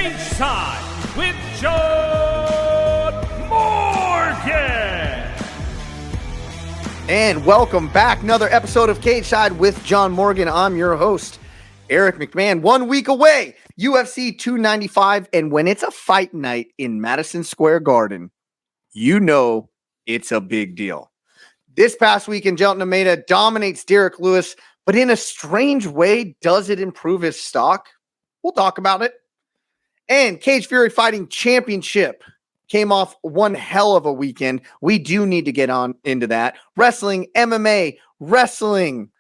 Cageside with Jon Morgan. And welcome back. Another episode of Cageside with Jon Morgan. I'm your host, Eric McMahon. 1 week away, UFC 295. And when it's a fight night in Madison Square Garden, you know it's a big deal. This past weekend, Jailton Almeida dominates Derrick Lewis, but in a strange way, does it improve his stock? We'll talk about it. And Cage Fury Fighting Championship came off one hell of a weekend. We do need to get on into that. Wrestling, MMA, wrestling,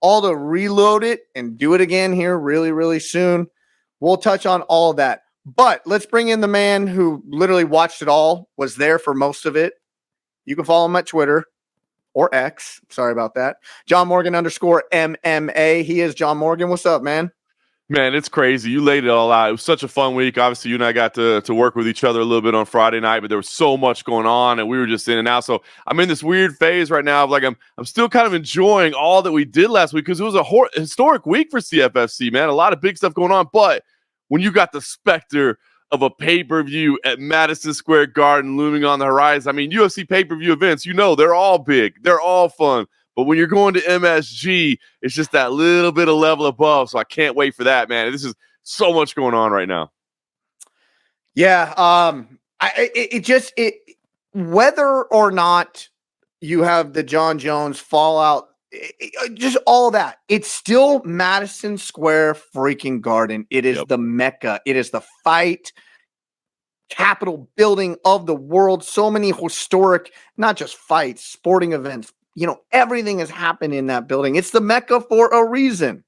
all to reload it and do it again here really, really soon. We'll touch on all of that. But let's bring in the man who literally watched it all, was there for most of it. You can follow him at Twitter or X. Sorry about that. Jon Morgan _MMA. He is Jon Morgan. What's up, man? Man, it's crazy. You laid it all out. It was such a fun week. Obviously, you and I got to work with each other a little bit on Friday night, but there was so much going on, and we were just in and out. So I'm in this weird phase right now of like I'm still kind of enjoying all that we did last week because it was a historic week for CFFC, man. A lot of big stuff going on. But when you got the specter of a pay-per-view at Madison Square Garden looming on the horizon, I mean, UFC pay-per-view events, you know, they're all big. They're all fun. But when you're going to MSG, it's just that little bit of level above. So I can't wait for that, man. This is so much going on right now. Yeah. Whether or not you have the Jon Jones fallout, just all that, it's still Madison Square freaking Garden. It is the Mecca. It is the fight capital building of the world. So many historic, not just fights, sporting events. You know, everything has happened in that building. It's the Mecca for a reason.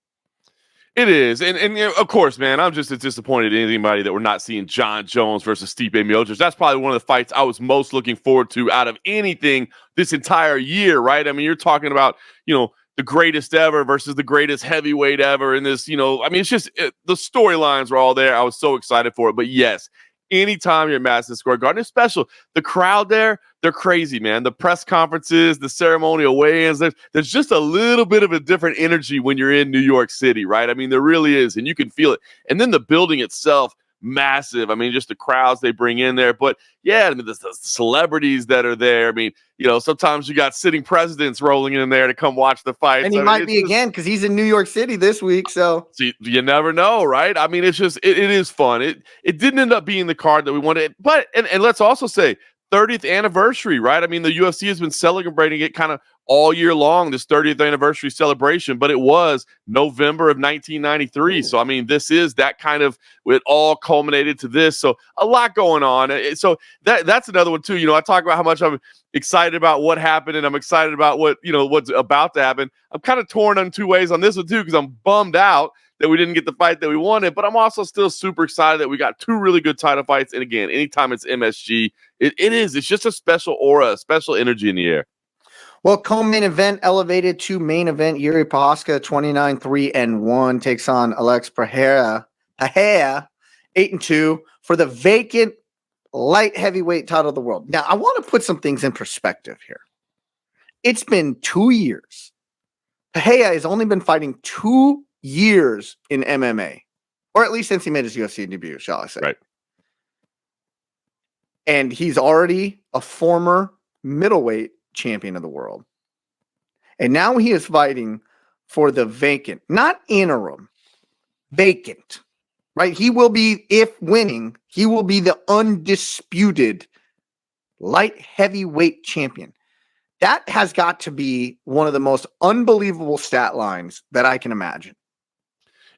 It is. And you know, of course, man, I'm just as disappointed in anybody that we're not seeing Jon Jones versus Stipe Miocic. That's probably one of the fights I was most looking forward to out of anything this entire year, right? I mean, you're talking about, you know, the greatest ever versus the greatest heavyweight ever in this, you know, I mean, it's just the storylines were all there. I was so excited for it. But yes, anytime you're at Madison Square Garden, it's special. The crowd there, they're crazy, man. The press conferences, the ceremonial weigh-ins, there's just a little bit of a different energy when you're in New York City, right? I mean, there really is, and you can feel it. And then the building itself, massive. I mean, just the crowds they bring in there. But yeah, I mean, the celebrities that are there. I mean, you know, sometimes you got sitting presidents rolling in there to come watch the fights. And he might be again because he's in New York City this week. So you never know, right? I mean, it's just it is fun. It didn't end up being the card that we wanted, but and let's also say 30th anniversary, right? I mean, the UFC has been celebrating it kind of all year long, this 30th anniversary celebration, but it was November of 1993. Ooh. So, I mean, this is that kind of, it all culminated to this. So a lot going on. So that's another one too. You know, I talk about how much I'm excited about what happened and I'm excited about what, you know, what's about to happen. I'm kind of torn on two ways on this one too, because I'm bummed out that we didn't get the fight that we wanted, but I'm also still super excited that we got two really good title fights. And again, anytime it's MSG, it's just a special aura, a special energy in the air. Well, co-main event elevated to main event. Jiri Prochazka, 29-3-1, takes on Alex Pereira, 8-2 for the vacant light heavyweight title of the world. Now, I want to put some things in perspective here. It's been 2 years. Pereira has only been fighting 2 years in MMA, or at least since he made his UFC debut, shall I say. Right. And he's already a former middleweight champion of the world. And now he is fighting for the vacant, not interim, vacant, right? He will be, if winning, he will be the undisputed light heavyweight champion. That has got to be one of the most unbelievable stat lines that I can imagine.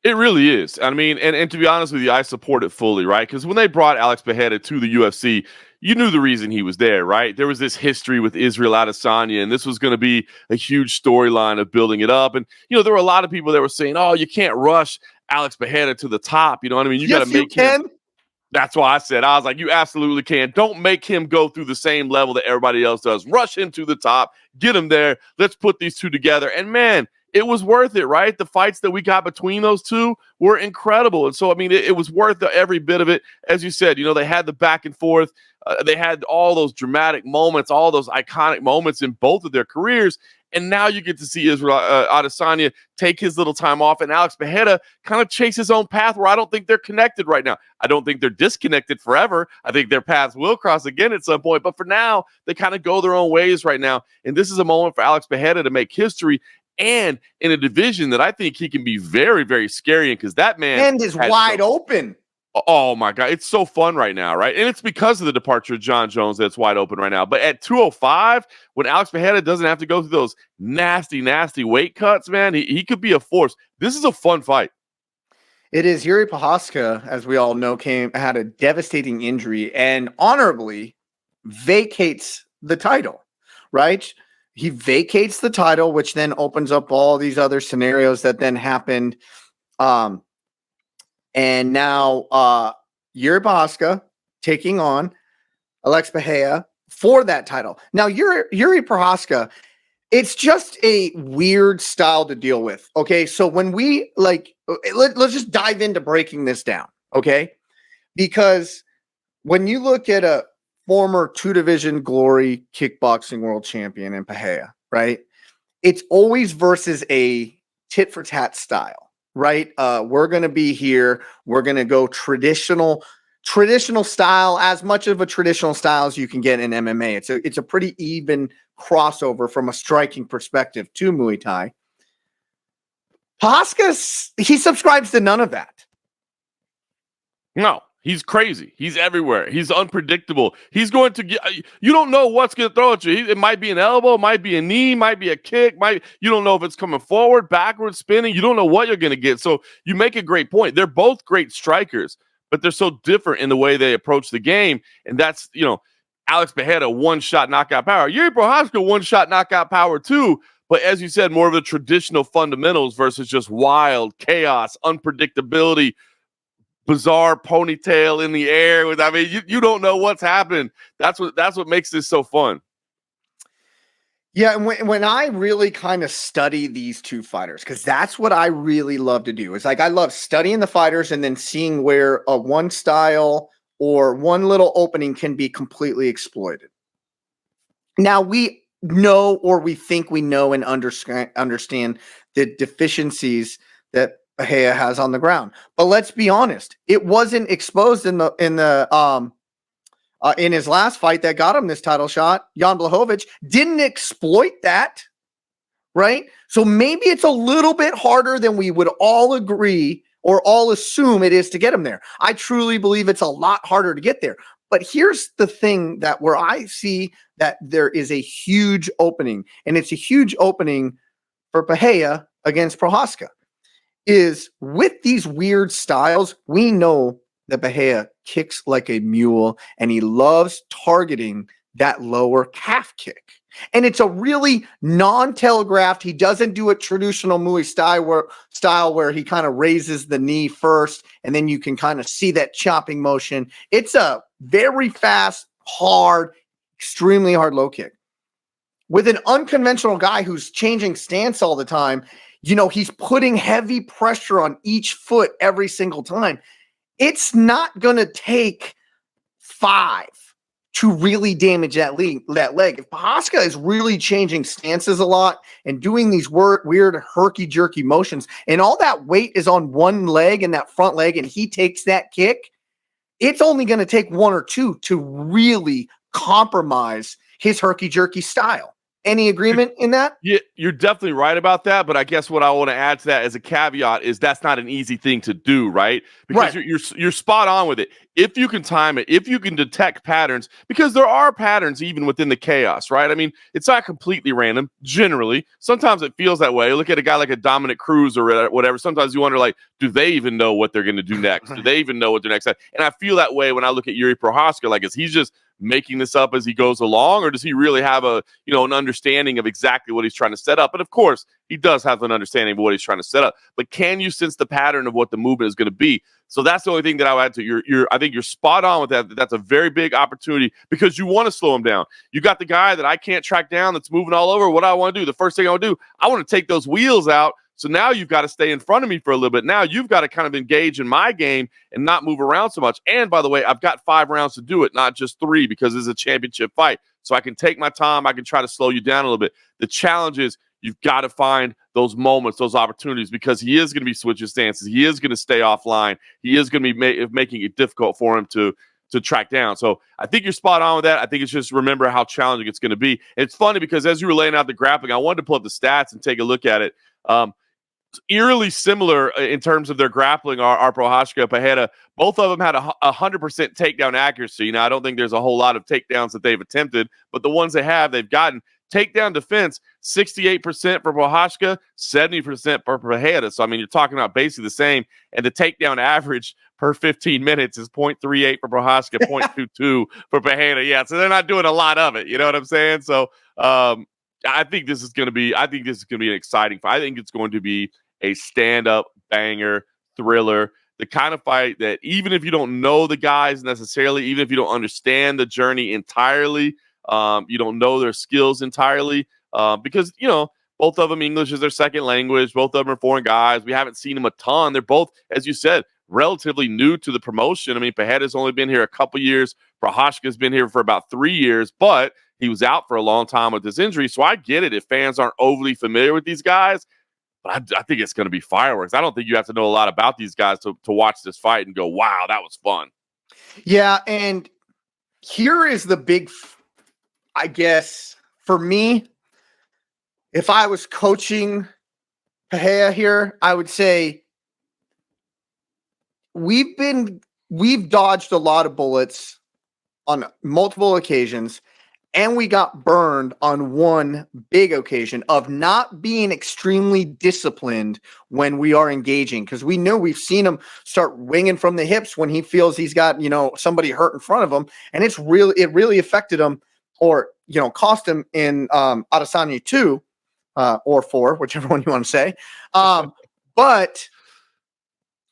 It really is. I mean, and to be honest with you, I support it fully, right? Because when they brought Alex Pereira to the UFC, you knew the reason he was there, right? There was this history with Israel Adesanya, and this was going to be a huge storyline of building it up. And, you know, there were a lot of people that were saying, oh, you can't rush Alex Pereira to the top. You know what I mean? You got to make him. That's why I said, I was like, you absolutely can. Don't make him go through the same level that everybody else does. Rush him to the top. Get him there. Let's put these two together. And, man, it was worth it, right? The fights that we got between those two were incredible. And so, I mean, it was worth every bit of it. As you said, you know, they had the back and forth. They had all those dramatic moments, all those iconic moments in both of their careers. And now you get to see Israel Adesanya take his little time off, and Alex Pereira kind of chase his own path where I don't think they're connected right now. I don't think they're disconnected forever. I think their paths will cross again at some point. But for now, they kind of go their own ways right now. And this is a moment for Alex Pereira to make history, and in a division that I think he can be very, very scary in, because that man is wide open. Oh my God, it's so fun right now, right? And it's because of the departure of Jon Jones that's wide open right now. But at 205, when Alex Pereira doesn't have to go through those nasty, nasty weight cuts, man, he could be a force. This is a fun fight. It is. Jiri Prochazka, as we all know, had a devastating injury and honorably vacates the title, right? He vacates the title, which then opens up all these other scenarios that then happened. And now Jiri Prochazka taking on Alex Pereira for that title. Now, Jiri Prochazka, it's just a weird style to deal with. Okay, so when we let's just dive into breaking this down. Okay, because when you look at a former 2-division glory kickboxing world champion in Pereira, right? It's always versus a tit for tat style. Right, we're going to be here. We're going to go traditional style, as much of a traditional style as you can get in MMA. It's a pretty even crossover from a striking perspective to Muay Thai. Prochazka, he subscribes to none of that. No, he's crazy. He's everywhere. He's unpredictable. He's going to get. You don't know what's going to throw at you. It might be an elbow, might be a knee, might be a kick. You don't know if it's coming forward, backwards, spinning. You don't know what you're going to get. So you make a great point. They're both great strikers, but they're so different in the way they approach the game. And that's, Alex Pereira, one-shot knockout power. Jiri Prochazka, one-shot knockout power too. But as you said, more of the traditional fundamentals versus just wild chaos, unpredictability, bizarre ponytail in the air. You don't know what's happening. That's what makes this so fun. Yeah, and when I really kind of study these two fighters, because that's what I really love to do. It's like I love studying the fighters and then seeing where one style or one little opening can be completely exploited. Now, we know, or we think we know and understand the deficiencies that Pereira has on the ground, but let's be honest, it wasn't exposed in his last fight that got him this title shot. Jan Blachowicz didn't exploit that, right? So maybe it's a little bit harder than we would all agree or all assume it is to get him there. I truly believe it's a lot harder to get there. But here's the thing that where I see that there is a huge opening, and it's a huge opening for Pereira against Prochazka, is with these weird styles, we know that Pereira kicks like a mule, and he loves targeting that lower calf kick. And it's a really non-telegraphed. He doesn't do a traditional Muay style where he kind of raises the knee first, and then you can kind of see that chopping motion. It's a very fast, hard, extremely hard low kick. With an unconventional guy who's changing stance all the time, he's putting heavy pressure on each foot every single time. It's not going to take 5 to really damage that leg. If Prochazka is really changing stances a lot and doing these weird herky-jerky motions, and all that weight is on one leg and that front leg, and he takes that kick, it's only going to take 1 or 2 to really compromise his herky-jerky style. Any agreement in that? Yeah, you're definitely right about that. But I guess what I want to add to that as a caveat is that's not an easy thing to do, right? Because you're spot on with it. If you can time it, if you can detect patterns, because there are patterns even within the chaos, right? I mean, it's not completely random. Generally, sometimes it feels that way. Look at a guy like a Dominic Cruz or whatever. Sometimes you wonder, do they even know what they're going to do next? Do they even know what their next? And I feel that way when I look at Jiri Prochazka. Is he just making this up as he goes along, or does he really have an understanding of exactly what he's trying to set up? And of course, he does have an understanding of what he's trying to set up. But can you sense the pattern of what the movement is going to be? So that's the only thing that I would add to I think you're spot on with that. That's a very big opportunity because you want to slow him down. You got the guy that I can't track down that's moving all over. What I want to do, the first thing I want to do, I want to take those wheels out. So now you've got to stay in front of me for a little bit. Now you've got to kind of engage in my game and not move around so much. And by the way, I've got 5 rounds to do it, not just 3, because it's a championship fight. So I can take my time. I can try to slow you down a little bit. The challenge is you've got to find those moments, those opportunities, because he is going to be switching stances. He is going to stay offline. He is going to be making it difficult for him to track down. So I think you're spot on with that. I think it's just remember how challenging it's going to be. It's funny because as you were laying out the grappling, I wanted to pull up the stats and take a look at it. Eerily similar in terms of their grappling are Prochazka and Pereira. Both of them had 100% takedown accuracy. Now, I don't think there's a whole lot of takedowns that they've attempted, but the ones they have, they've gotten. Takedown defense, 68% for Prochazka, 70% for Pereira. So, I mean, you're talking about basically the same. And the takedown average per 15 minutes is 0.38 for Prochazka, 0.22 for Pereira. Yeah, so they're not doing a lot of it. You know what I'm saying? So, I think this is going to be an exciting fight. I think it's going to be a stand-up banger thriller, the kind of fight that even if you don't know the guys necessarily, even if you don't understand the journey entirely, you don't know their skills entirely, because, both of them, English is their second language. Both of them are foreign guys. We haven't seen them a ton. They're both, as you said, relatively new to the promotion. I mean, Pereira's only been here a couple years. Prochazka's been here for about 3 years, but he was out for a long time with this injury. So I get it if fans aren't overly familiar with these guys. But I think it's going to be fireworks. I don't think you have to know a lot about these guys to watch this fight and go, wow, that was fun. Yeah, and here is the big, I guess, for me, if I was coaching Pereira here, I would say we've dodged a lot of bullets on multiple occasions. And we got burned on one big occasion of not being extremely disciplined when we are engaging, because we know we've seen him start winging from the hips when he feels he's got, somebody hurt in front of him. And it really affected him or, cost him in Adesanya 2 or 4, whichever one you want to say. But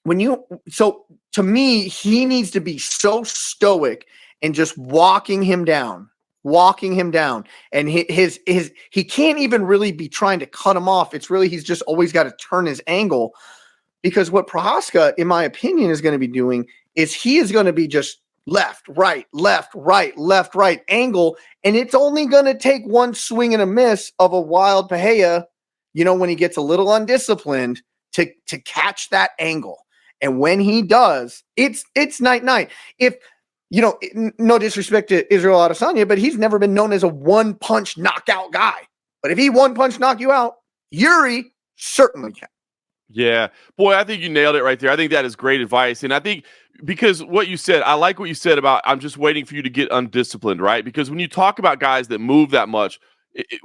to me, he needs to be so stoic and just walking him down. And he can't even really be trying to cut him off. It's really, he's just always got to turn his angle, because what Prochazka, in my opinion, is going to be doing is he is going to be just left, right angle. And it's only going to take one swing and a miss of a wild Pereira, when he gets a little undisciplined to catch that angle. And when he does, it's night. If, no disrespect to Israel Adesanya, but he's never been known as a one-punch knockout guy. But if he one-punch knock you out, Jiri certainly can. Yeah. Boy, I think you nailed it right there. I think that is great advice. And I think because what you said, I like what you said about I'm just waiting for you to get undisciplined, right? Because when you talk about guys that move that much,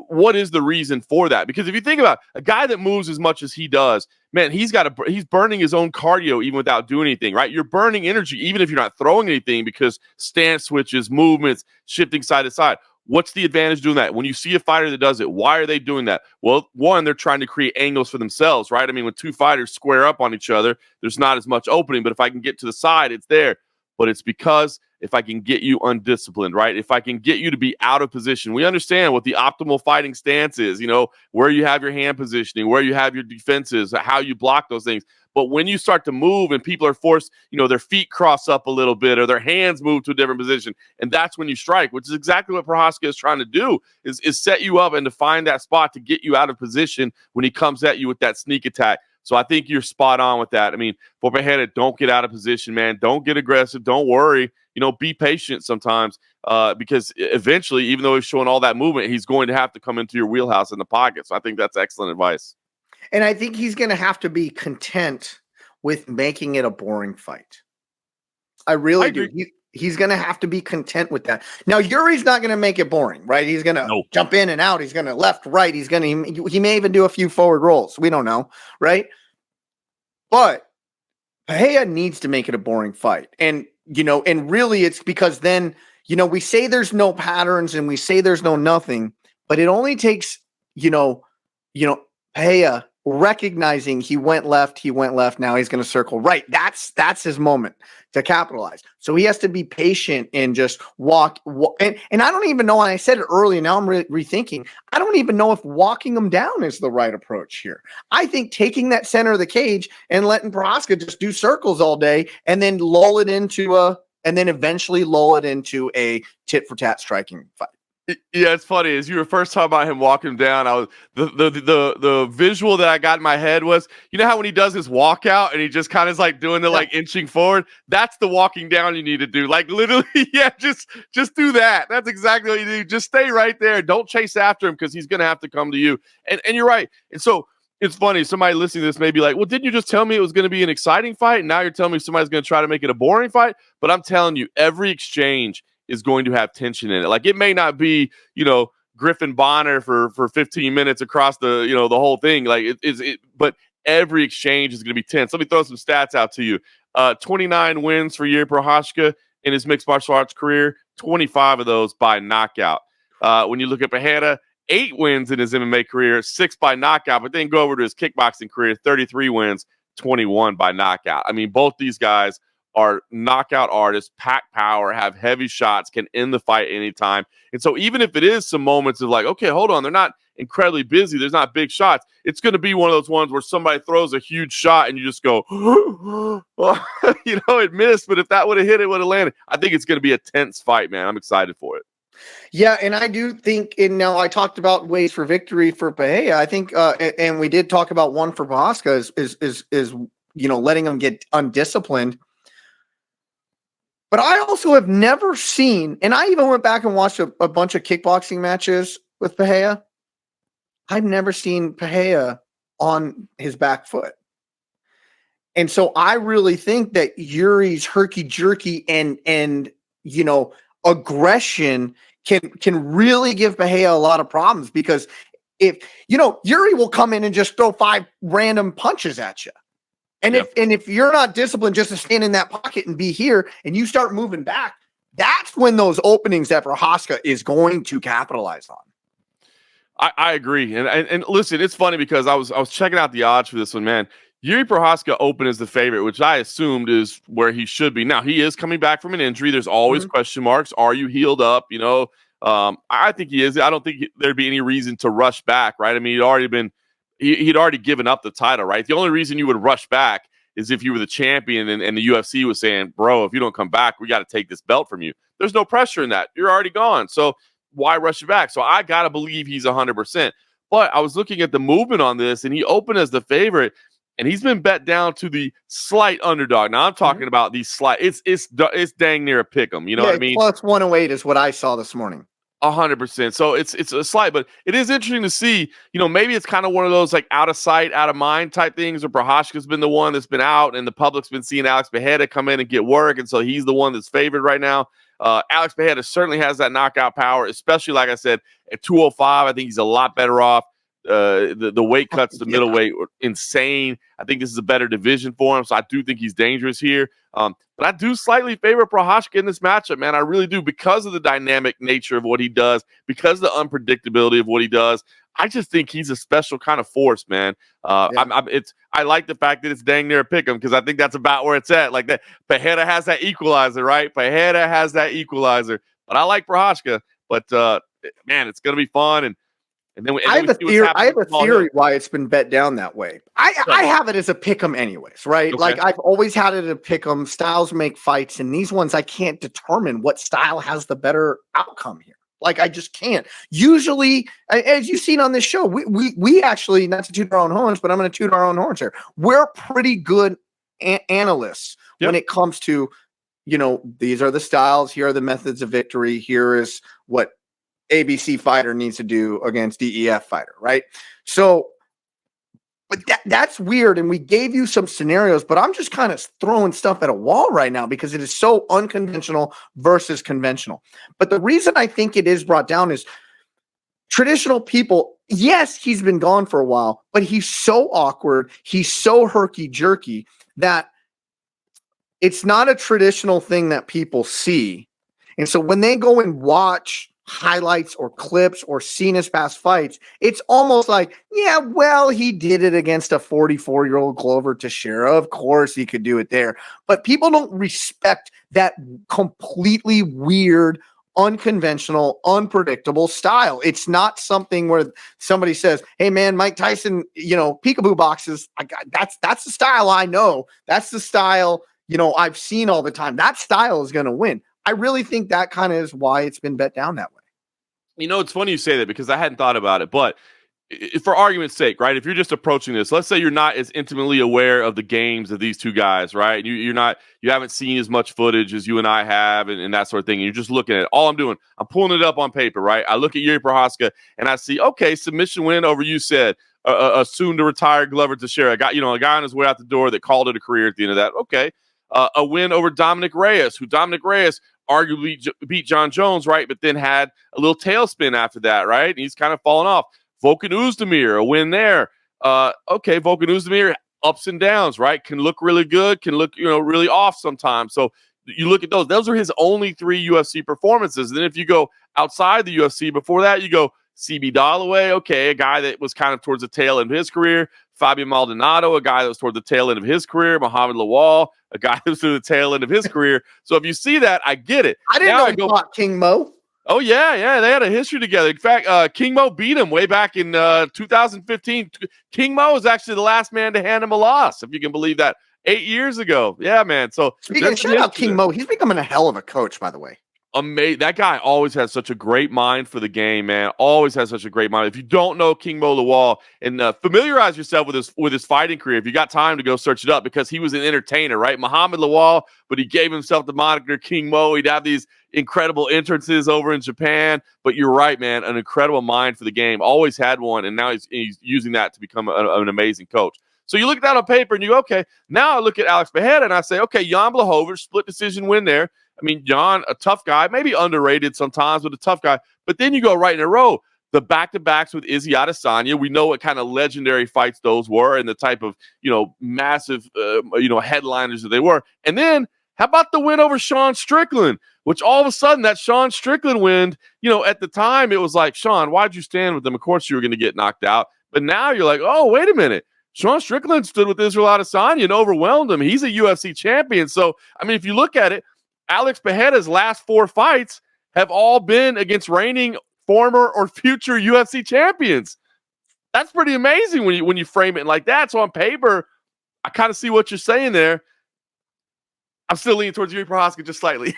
what is the reason for that? Because if you think about a guy that moves as much as he does, man, he's burning his own cardio even without doing anything, right? You're burning energy even if you're not throwing anything, because stance switches, movements, shifting side to side. What's the advantage doing that? When you see a fighter that does it, why are they doing that? Well, one, they're trying to create angles for themselves, right? I mean, when two fighters square up on each other, there's not as much opening, but if I can get to the side, it's there. But it's because if I can get you undisciplined, right? If I can get you to be out of position, we understand what the optimal fighting stance is, where you have your hand positioning, where you have your defenses, how you block those things. But when you start to move and people are forced, their feet cross up a little bit or their hands move to a different position, and that's when you strike, which is exactly what Prochazka is trying to do, is set you up and to find that spot to get you out of position when he comes at you with that sneak attack. So I think you're spot on with that. I mean, for Pereira, don't get out of position, man. Don't get aggressive. Don't worry. Be patient sometimes because eventually, even though he's showing all that movement, he's going to have to come into your wheelhouse in the pocket. So I think that's excellent advice. And I think he's going to have to be content with making it a boring fight. I really do. He's going to have to be content with that. Now, Yuri's not going to make it boring, right? He's going to jump in and out. He's going to left, right. He may even do a few forward rolls. We don't know, right? But Pereira needs to make it a boring fight. And really it's because then, we say there's no patterns and we say there's no nothing, but it only takes, Pereira recognizing he went left. Now he's going to circle right. That's his moment to capitalize. So he has to be patient and just walk. And I don't even know, and I said it earlier, now I'm rethinking, I don't even know if walking him down is the right approach here. I think taking that center of the cage and letting Prochazka just do circles all day and then eventually lull it into a tit for tat striking fight Yeah, it's funny. As you were first talking about him walking down, I was the visual that I got in my head was, you know how when he does his walkout and he just kind of is like doing the like inching forward? That's the walking down you need to do. Like literally, yeah, just do that. That's exactly what you do. Just stay right there. Don't chase after him because he's gonna have to come to you. And you're right. And so it's funny. Somebody listening to this may be like, well, didn't you just tell me it was going to be an exciting fight? And now you're telling me somebody's going to try to make it a boring fight. But I'm telling you, every exchange is going to have tension in it. Like it may not be, Griffin Bonner for 15 minutes across the, the whole thing. Like but every exchange is going to be tense. Let me throw some stats out to you. 29 wins for Jiri Prochazka in his mixed martial arts career, 25 of those by knockout. When you look at Pereira, 8 wins in his MMA career, 6 by knockout, but then go over to his kickboxing career, 33 wins, 21 by knockout. I mean, both these guys are knockout artists, pack power, have heavy shots, can end the fight anytime. And so even if it is some moments of like, okay, hold on, they're not incredibly busy, there's not big shots, it's going to be one of those ones where somebody throws a huge shot and you just go, well, it missed, but if that would have hit, it would have landed. I think it's going to be a tense fight, man. I'm excited for it. Yeah, and I do think, and now I talked about ways for victory for Pereira. I think, and we did talk about one for Prochazka is letting him get undisciplined. But I also have never seen, and I even went back and watched a bunch of kickboxing matches with Pereira. I've never seen Pereira on his back foot. And so I really think that Yuri's herky-jerky and aggression can really give Pereira a lot of problems, because if Jiri will come in and just throw 5 random punches at you. And if you're not disciplined just to stand in that pocket and be here and you start moving back, that's when those openings that Prochazka is going to capitalize on. I agree. And listen, it's funny because I was checking out the odds for this one, man. Jiri Prochazka open as the favorite, which I assumed is where he should be. Now, he is coming back from an injury. There's always question marks. Are you healed up? I think he is. I don't think there'd be any reason to rush back, right? I mean, he'd already given up the title, right? The only reason you would rush back is if you were the champion and the UFC was saying, bro, if you don't come back, we got to take this belt from you. There's no pressure in that. You're already gone. So why rush it back? So I got to believe he's 100%. But I was looking at the movement on this, and he opened as the favorite, and he's been bet down to the slight underdog. Now I'm talking about these slight. It's dang near a pick 'em. You know what I mean? Plus 108 is what I saw this morning. 100%. So it's a slight, but it is interesting to see. Maybe it's kind of one of those like out of sight, out of mind type things. Where Prochazka's been the one that's been out, and the public's been seeing Alex Pereira come in and get work, and so he's the one that's favored right now. Alex Pereira certainly has that knockout power, especially like I said at 205. I think he's a lot better off. The weight cuts to middleweight were insane. I think this is a better division for him, so I do think he's dangerous here. But I do slightly favor Prochazka in this matchup, man. I really do, because of the dynamic nature of what he does, because of the unpredictability of what he does. I just think he's a special kind of force, man. I like the fact that it's dang near a pick 'em, because I think that's about where it's at. Like that, Pereira has that equalizer, right? Pereira has that equalizer. But I like Prochazka. But man, it's gonna be fun. And then I have a theory why it's been bet down that way. I have it as a pick 'em anyways, right? Okay. Like I've always had it a pick 'em. Styles make fights, and these ones I can't determine what style has the better outcome here. Like I just can't. Usually, as you've seen on this show, we actually, not to toot our own horns, but I'm going to toot our own horns here. We're pretty good analysts when it comes to, these are the styles, here are the methods of victory, here is what ABC fighter needs to do against DEF fighter, right? So, but that's weird, and we gave you some scenarios, but I'm just kind of throwing stuff at a wall right now because it is so unconventional versus conventional. But the reason I think it is brought down is traditional people, yes, he's been gone for a while, but he's so awkward, he's so herky-jerky that it's not a traditional thing that people see. And so when they go and watch highlights or clips or seen his past fights, it's almost like, yeah, well, he did it against a 44-year-old Glover Teixeira. Of course he could do it there. But people don't respect that completely weird, unconventional, unpredictable style. It's not something where somebody says, hey man, Mike Tyson, peekaboo boxes. That's the style I know. That's the style, I've seen all the time. That style is going to win. I really think that kind of is why it's been bet down that way. It's funny you say that because I hadn't thought about it, but for argument's sake, right? If you're just approaching this, let's say you're not as intimately aware of the games of these two guys, right? You haven't seen as much footage as you and I have and that sort of thing. And you're just looking at it. All I'm doing, I'm pulling it up on paper, right? I look at Jiri Prochazka and I see, okay, submission win over, you said, a soon to retire Glover Teixeira. A guy on his way out the door that called it a career at the end of that. Okay. A win over Dominic Reyes, who Dominic Reyes arguably beat Jon Jones, right? But then had a little tailspin after that, right? And he's kind of fallen off. Volkan Oezdemir, a win there. Okay, Volkan Oezdemir, ups and downs, right? Can look really good, can look, really off sometimes. So you look at those. Those are his only 3 UFC performances. And then if you go outside the UFC, before that, you go CB Dalloway, okay, a guy that was kind of towards the tail end of his career. Fabio Maldonado, a guy that was toward the tail end of his career. Muhammad Lawal, a guy that was to the tail end of his career. So if you see that, I get it. I didn't know he fought King Mo. Oh, yeah. They had a history together. In fact, King Mo beat him way back in 2015. King Mo was actually the last man to hand him a loss, if you can believe that, 8 years ago. Yeah, man. So shout out King Mo. He's becoming a hell of a coach, by the way. Amazing. That guy always has such a great mind for the game, man. Always has such a great mind. If you don't know King Mo Lawal, and familiarize yourself with his fighting career, if you got time to go search it up, because he was an entertainer, right? Muhammad Lawal, but he gave himself the moniker King Mo. He'd have these incredible entrances over in Japan. But you're right, man. An incredible mind for the game. Always had one, and now he's using that to become an amazing coach. So you look at that on paper and you go, okay, now I look at Alex Pereira and I say, okay, Jan Blachowicz, split decision win there. I mean, Jan, a tough guy, maybe underrated sometimes, but a tough guy. But then you go right in a row. The back-to-backs with Izzy Adesanya, we know what kind of legendary fights those were and the type of, massive, headliners that they were. And then how about the win over Sean Strickland, which all of a sudden that Sean Strickland win, at the time it was like, Sean, why'd you stand with them? Of course you were going to get knocked out. But now you're like, oh, wait a minute. Sean Strickland stood with Israel Adesanya and overwhelmed him. He's a UFC champion. So, I mean, if you look at it, Alex Pereira's last 4 fights have all been against reigning former or future UFC champions. That's pretty amazing when you frame it like that. So on paper, I kind of see what you're saying there. I'm still leaning towards Jiri Prochazka just slightly.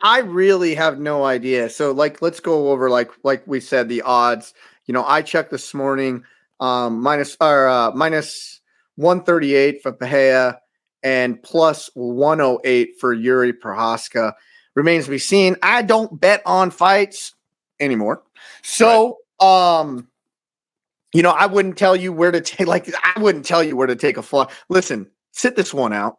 I really have no idea. So let's go over like we said, the odds. I checked this morning, minus 138 for Pereira and plus 108 for Jiri Prochazka. Remains to be seen. I don't bet on fights anymore. So, right. I wouldn't tell you where to take, a flight. Listen, sit this one out.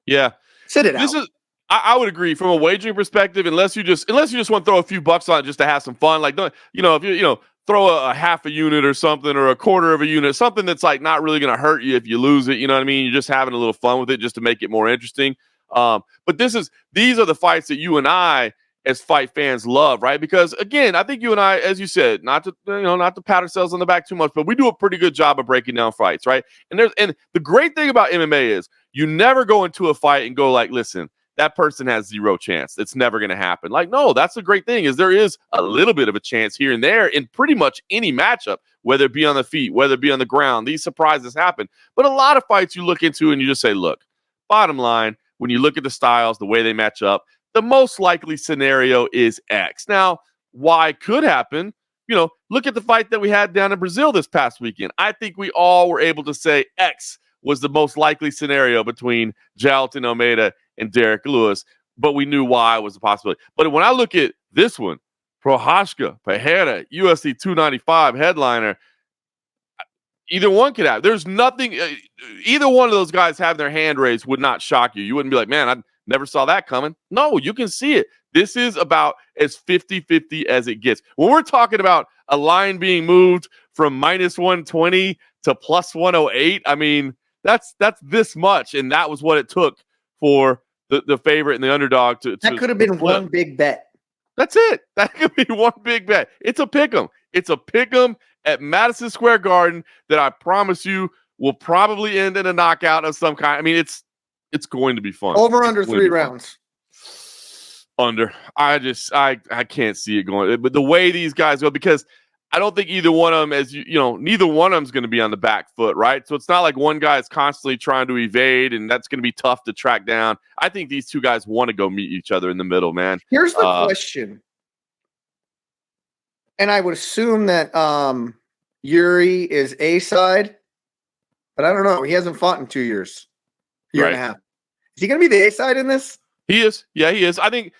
Yeah. Sit it out. I would agree from a wagering perspective, unless you just want to throw a few bucks on it just to have some fun. Like, if you throw a half a unit or something, or a quarter of a unit, something that's like not really going to hurt you if you lose it. You know what I mean? You're just having a little fun with it just to make it more interesting. But these are the fights that you and I as fight fans love, right? Because again, I think you and I, as you said, not to pat ourselves on the back too much, but we do a pretty good job of breaking down fights, right? And the great thing about MMA is you never go into a fight and go like, listen, that person has zero chance. It's never going to happen. Like, no, that's the great thing is there is a little bit of a chance here and there in pretty much any matchup, whether it be on the feet, whether it be on the ground. These surprises happen. But a lot of fights you look into and you just say, look, bottom line, when you look at the styles, the way they match up, the most likely scenario is X. Now, why could happen? Look at the fight that we had down in Brazil this past weekend. I think we all were able to say X was the most likely scenario between Jailton Almeida and Derrick Lewis, but we knew why was a possibility. But when I look at this one, Prochazka, Pereira, UFC 295 headliner, either one could have. There's nothing, either one of those guys having their hand raised would not shock you. You wouldn't be like, man, I never saw that coming. No, you can see it. This is about as 50-50 as it gets. When we're talking about a line being moved from minus 120 to plus 108, I mean, that's this much, and that was what it took for the favorite and the underdog to could have been one big bet. That's it. That could be one big bet. It's a pick'em. It's a pick'em at Madison Square Garden that I promise you will probably end in a knockout of some kind. I mean, it's going to be fun. Over under 3 rounds. Under. I can't see it going. But the way these guys go, because I don't think either one of them, neither one of them is going to be on the back foot, right? So it's not like one guy is constantly trying to evade, and that's going to be tough to track down. I think these two guys want to go meet each other in the middle, man. Here's the question. And I would assume that Jiri is A side, but I don't know. He hasn't fought in 2 years, year and a half. Is he going to be the A side in this? He is. Yeah, he is. I think.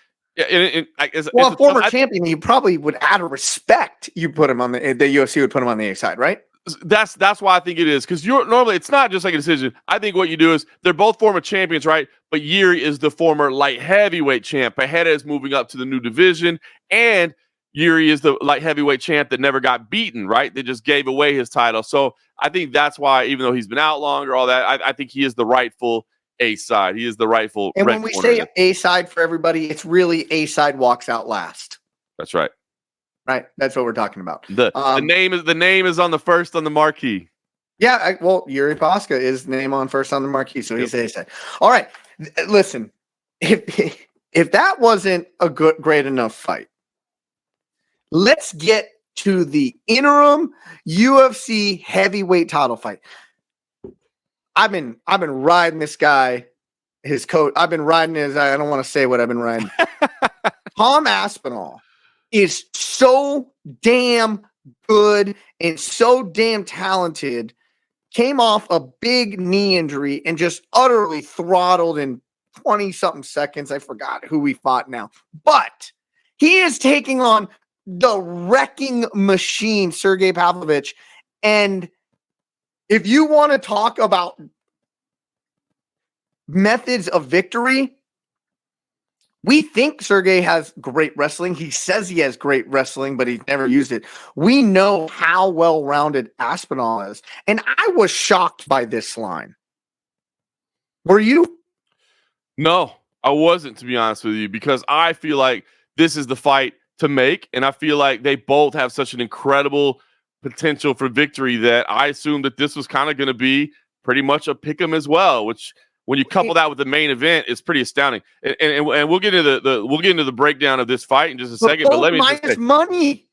Well, a former champion, you probably would, out of respect, you put him on the UFC would put him on the A side, right? That's why I think it is, because you're normally it's not just like a decision. I think what you do is they're both former champions, right? But Jiri is the former light heavyweight champ. Pereira is moving up to the new division, and Jiri is the light heavyweight champ that never got beaten, right? They just gave away his title. So I think that's why, even though he's been out longer, all that, I think he is the rightful A side. He is the rightful. And when we say A side for everybody, it's really A side walks out last. That's right. Right. That's what we're talking about. The name is on the first on the marquee. Yeah. Jiri Prochazka is the name on first on the marquee. So he's A side. All right. Listen, if that wasn't a great enough fight, let's get to the interim UFC heavyweight title fight. I've been riding this guy, his coach. I've been riding his. I don't want to say what I've been riding. Tom Aspinall is so damn good and so damn talented. Came off a big knee injury and just utterly throttled in 20-something seconds. I forgot who we fought now, but he is taking on the wrecking machine, Sergei Pavlovich. And if you want to talk about methods of victory, we think Sergei has great wrestling. He says he has great wrestling, but he's never used it. We know how well-rounded Aspinall is. And I was shocked by this line. Were you? No, I wasn't, to be honest with you, because I feel like this is the fight to make, and I feel like they both have such an incredible potential for victory that I assumed that this was kind of going to be pretty much a pick 'em as well, which when you couple that with the main event, it's pretty astounding. And we'll get into the breakdown of this fight in just a second. But let me just say, money.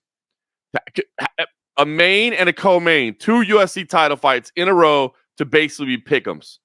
A main and a co-main, 2 UFC title fights in a row to basically be pick-ems.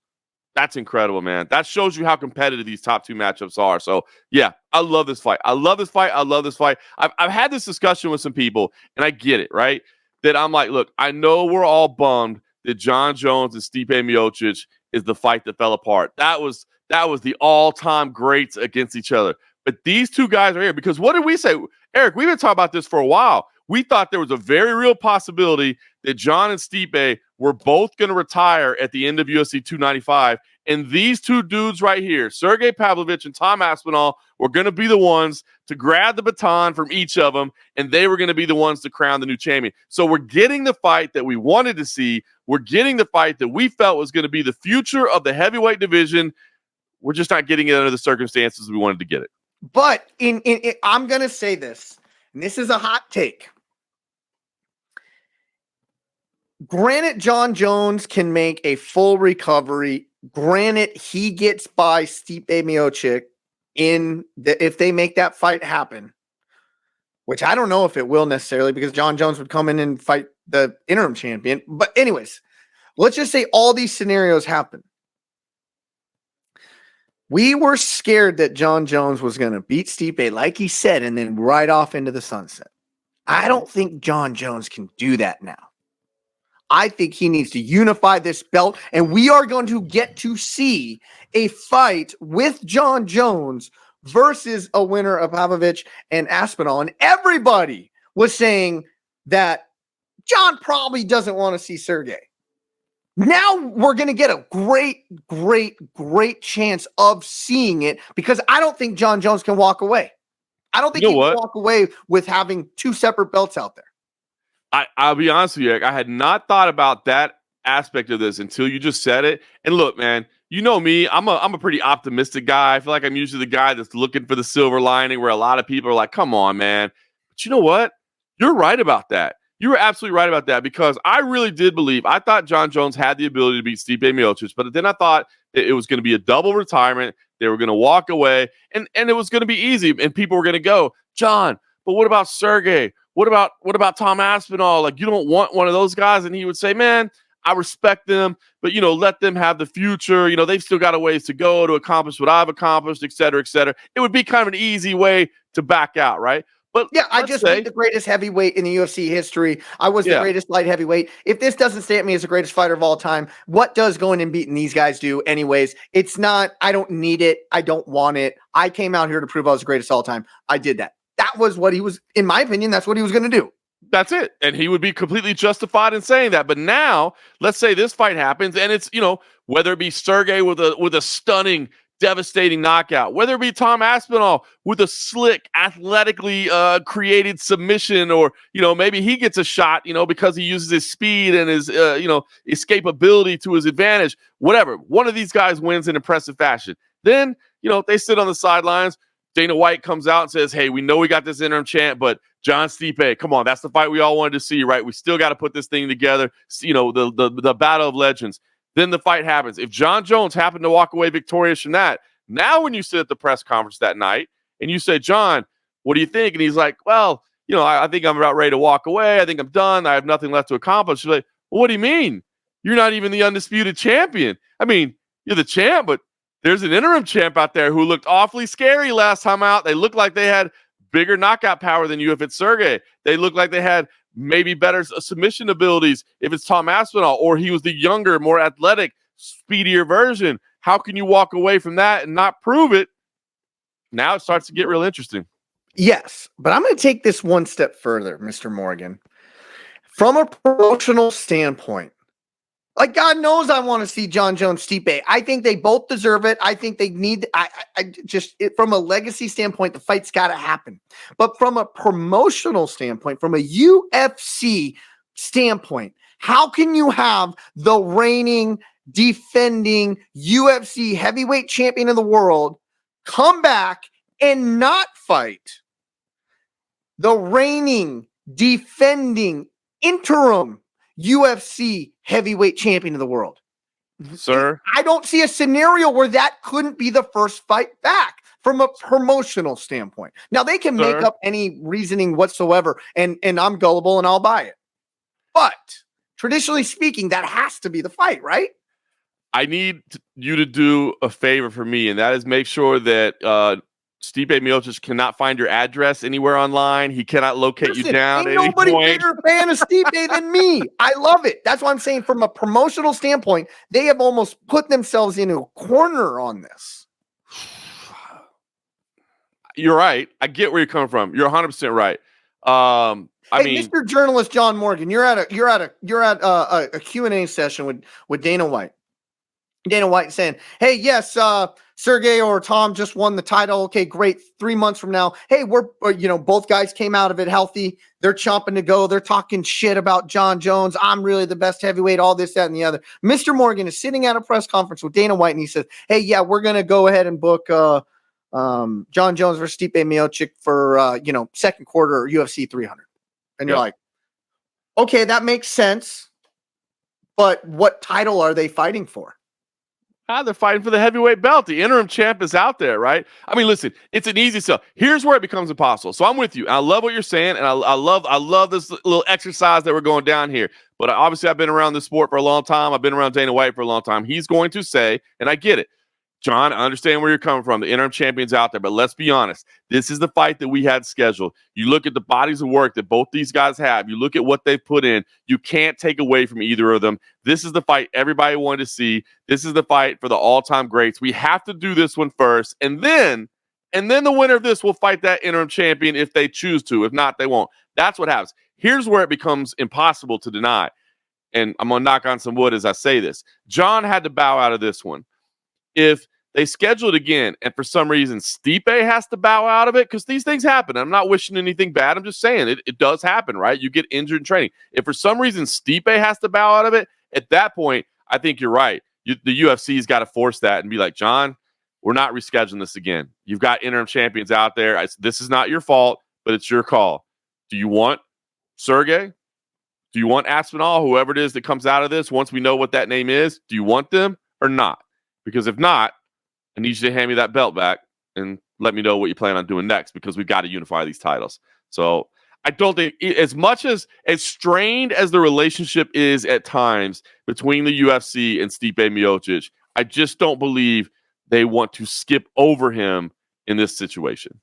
That's incredible, man. That shows you how competitive these top 2 matchups are. So, yeah, I love this fight. I love this fight. I've had this discussion with some people, and I get it, right? That I'm like, look, I know we're all bummed that Jon Jones and Stipe Miocic is the fight that fell apart. That was the all-time greats against each other. But these 2 guys are here because what did we say? Eric, we've been talking about this for a while. We thought there was a very real possibility that Jon and Stipe were both going to retire at the end of UFC 295. And these 2 dudes right here, Sergei Pavlovich and Tom Aspinall, were going to be the ones to grab the baton from each of them, and they were going to be the ones to crown the new champion. So we're getting the fight that we wanted to see. We're getting the fight that we felt was going to be the future of the heavyweight division. We're just not getting it under the circumstances we wanted to get it. But I'm going to say this, and this is a hot take. Granted, Jon Jones can make a full recovery. Granted, he gets by Stipe Miocic if they make that fight happen, which I don't know if it will necessarily because Jon Jones would come in and fight the interim champion. But anyways, let's just say all these scenarios happen. We were scared that Jon Jones was going to beat Stipe, like he said, and then ride off into the sunset. I don't think Jon Jones can do that now. I think he needs to unify this belt, and we are going to get to see a fight with Jon Jones versus a winner of Pavlovich and Aspinall. And everybody was saying that Jon probably doesn't want to see Sergei. Now we're going to get a great chance of seeing it because I don't think Jon Jones can walk away. I don't think he can walk away with having 2 separate belts out there. I'll be honest with you, Eric. I had not thought about that aspect of this until you just said it. And look, man, you know me. I'm a pretty optimistic guy. I feel like I'm usually the guy that's looking for the silver lining where a lot of people are like, come on, man. But you know what? You're right about that. You were absolutely right about that because I really did believe. I thought Jon Jones had the ability to beat Stipe Miocic, but then I thought that it was going to be a double retirement. They were going to walk away, and it was going to be easy, and people were going to go, Jon, but what about Sergei? What about Tom Aspinall? Like, you don't want one of those guys? And he would say, man, I respect them, but, let them have the future. They've still got a ways to go to accomplish what I've accomplished, et cetera, et cetera. It would be kind of an easy way to back out, right? But yeah, I just beat the greatest heavyweight in the UFC history. I was the greatest light heavyweight. If this doesn't stamp me as the greatest fighter of all time, what does going and beating these guys do anyways? It's not, I don't need it. I don't want it. I came out here to prove I was the greatest of all time. I did that. That was what he was, in my opinion, that's what he was going to do. That's it. And he would be completely justified in saying that. But now, let's say this fight happens and it's, whether it be Sergei with a stunning, devastating knockout, whether it be Tom Aspinall with a slick, athletically created submission, or, maybe he gets a shot, because he uses his speed and his, escapability to his advantage, whatever. One of these guys wins in impressive fashion. Then, they sit on the sidelines. Dana White comes out and says, hey, we know we got this interim champ, but John Stipe, come on, that's the fight we all wanted to see, right? We still got to put this thing together, the battle of legends. Then the fight happens. If Jon Jones happened to walk away victorious from that, now when you sit at the press conference that night and you say, John, what do you think? And he's like, well, I think I'm about ready to walk away. I think I'm done. I have nothing left to accomplish. You're like, well, what do you mean? You're not even the undisputed champion. I mean, you're the champ, but there's an interim champ out there who looked awfully scary last time out. They looked like they had bigger knockout power than you if it's Sergei. They looked like they had maybe better submission abilities if it's Tom Aspinall, or he was the younger, more athletic, speedier version. How can you walk away from that and not prove it? Now it starts to get real interesting. Yes, but I'm going to take this one step further, Mr. Morgan. From a promotional standpoint, like, God knows I want to see Jon Jones, Stipe. I think they both deserve it. I think they need, from a legacy standpoint, the fight's got to happen. But from a promotional standpoint, from a UFC standpoint, how can you have the reigning, defending UFC heavyweight champion of the world come back and not fight the reigning, defending, interim UFC heavyweight champion of the world? Sir, I don't see a scenario where that couldn't be the first fight back from a promotional standpoint. Now, they can make up any reasoning whatsoever, and I'm gullible and I'll buy it. But traditionally speaking, that has to be the fight, right? I need you to do a favor for me, and that is make sure that Stipe Miocic cannot find your address anywhere online. He cannot locate you down at any point. Nobody bigger fan of Stipe than me. I love it. That's why I'm saying, from a promotional standpoint, they have almost put themselves in a corner on this. You're right. I get where you're coming from. You're 100% right. I mean, Mr. Journalist John Morgan, you're at a Q&A session with Dana White. Dana White saying, hey, yes, Sergei or Tom just won the title. Okay, great. 3 months from now, hey, we're both guys came out of it healthy. They're chomping to go. They're talking shit about Jon Jones. I'm really the best heavyweight, all this, that, and the other. Mr. Morgan is sitting at a press conference with Dana White, and he says, hey, yeah, we're going to go ahead and book Jon Jones versus Stipe Miocic for, second quarter UFC 300. And you're like, okay, that makes sense. But what title are they fighting for? They're fighting for the heavyweight belt. The interim champ is out there, right? I mean, listen, it's an easy sell. Here's where it becomes impossible. So I'm with you. I love what you're saying, and I love this little exercise that we're going down here. But obviously, I've been around this sport for a long time. I've been around Dana White for a long time. He's going to say, and I get it, John, I understand where you're coming from. The interim champion's out there, but let's be honest. This is the fight that we had scheduled. You look at the bodies of work that both these guys have. You look at what they've put in. You can't take away from either of them. This is the fight everybody wanted to see. This is the fight for the all-time greats. We have to do this one first, and then the winner of this will fight that interim champion if they choose to. If not, they won't. That's what happens. Here's where it becomes impossible to deny, and I'm going to knock on some wood as I say this. John had to bow out of this one. If they schedule it again, and for some reason Stipe has to bow out of it, because these things happen. I'm not wishing anything bad. I'm just saying it does happen, right? You get injured in training. If for some reason Stipe has to bow out of it, at that point, I think you're right. The UFC's got to force that and be like, John, we're not rescheduling this again. You've got interim champions out there. This is not your fault, but it's your call. Do you want Sergei? Do you want Aspinall, whoever it is that comes out of this, once we know what that name is? Do you want them or not? Because if not, I need you to hand me that belt back and let me know what you plan on doing next, because we've got to unify these titles. So I don't think, as much as strained as the relationship is at times between the UFC and Stipe Miocic, I just don't believe they want to skip over him in this situation.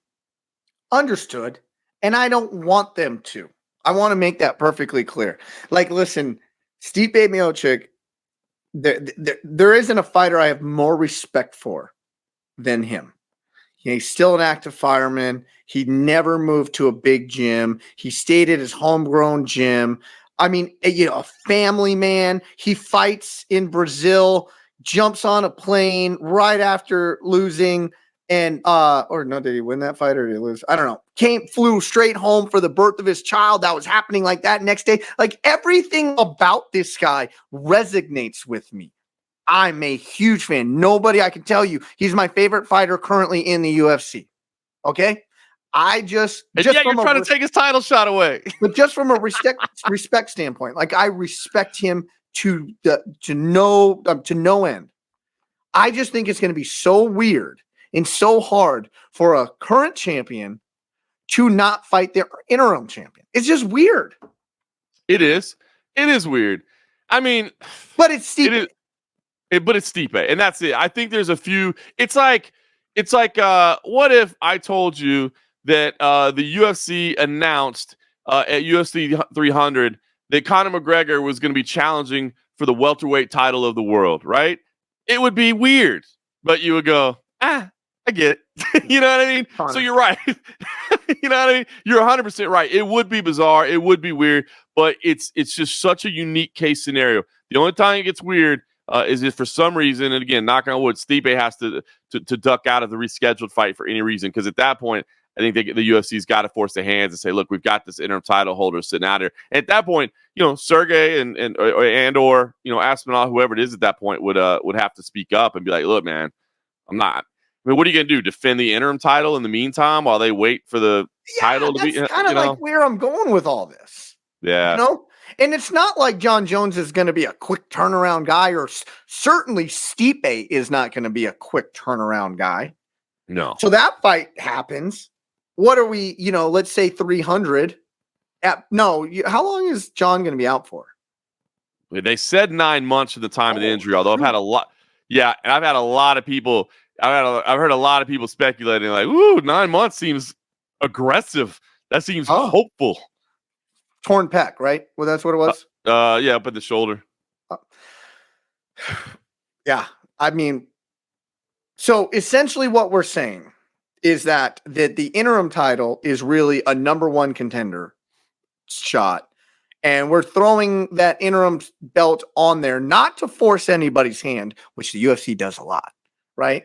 Understood. And I don't want them to. I want to make that perfectly clear. Like, listen, Stipe Miocic, there isn't a fighter I have more respect for than him. He's still an active fireman. He never moved to a big gym. He stayed at his homegrown gym. I mean, a family man. He fights in Brazil, jumps on a plane right after losing, and did he win that fight or did he lose? I don't know. Flew straight home for the birth of his child. That was happening like that next day. Like, everything about this guy resonates with me. I'm a huge fan. Nobody, I can tell you, he's my favorite fighter currently in the UFC. Okay? You're trying to take his title shot away. But just from a respect standpoint, like, I respect him to no end. I just think it's going to be so weird and so hard for a current champion to not fight their interim champion. It's just weird. It is. It is weird. I mean, but it's Stipe. But it's Stipe, and that's it. I think there's a few. It's like, what if I told you that the UFC announced at UFC 300 that Conor McGregor was going to be challenging for the welterweight title of the world, right? It would be weird, but you would go, I get it. You know what I mean? Conor. So you're right. You know what I mean? You're 100% right. It would be bizarre. It would be weird, but it's just such a unique case scenario. The only time it gets weird is if for some reason, and again, knock on wood, Stipe has to duck out of the rescheduled fight for any reason, because at that point, I think the UFC's got to force their hands and say, look, we've got this interim title holder sitting out here. And at that point, Sergei and Aspinall, whoever it is at that point, would have to speak up and be like, look, man, I'm not. I mean, what are you going to do? Defend the interim title in the meantime while they wait for the title to be? That's kind of like where I'm going with all this. Yeah. And it's not like Jon Jones is going to be a quick turnaround guy, or certainly Stipe is not going to be a quick turnaround guy. No. So that fight happens. What are we, let's say 300. How long is Jon going to be out for? They said 9 months at the time of the injury, although I've had a lot. Yeah, and I've had a lot of people. I've heard a lot of people speculating like, ooh, 9 months seems aggressive. That seems hopeful. Torn pec, right? Well, that's what it was? Yeah, up at the shoulder. Yeah. I mean, so essentially what we're saying is that the interim title is really a number one contender shot. And we're throwing that interim belt on there, not to force anybody's hand, which the UFC does a lot, right?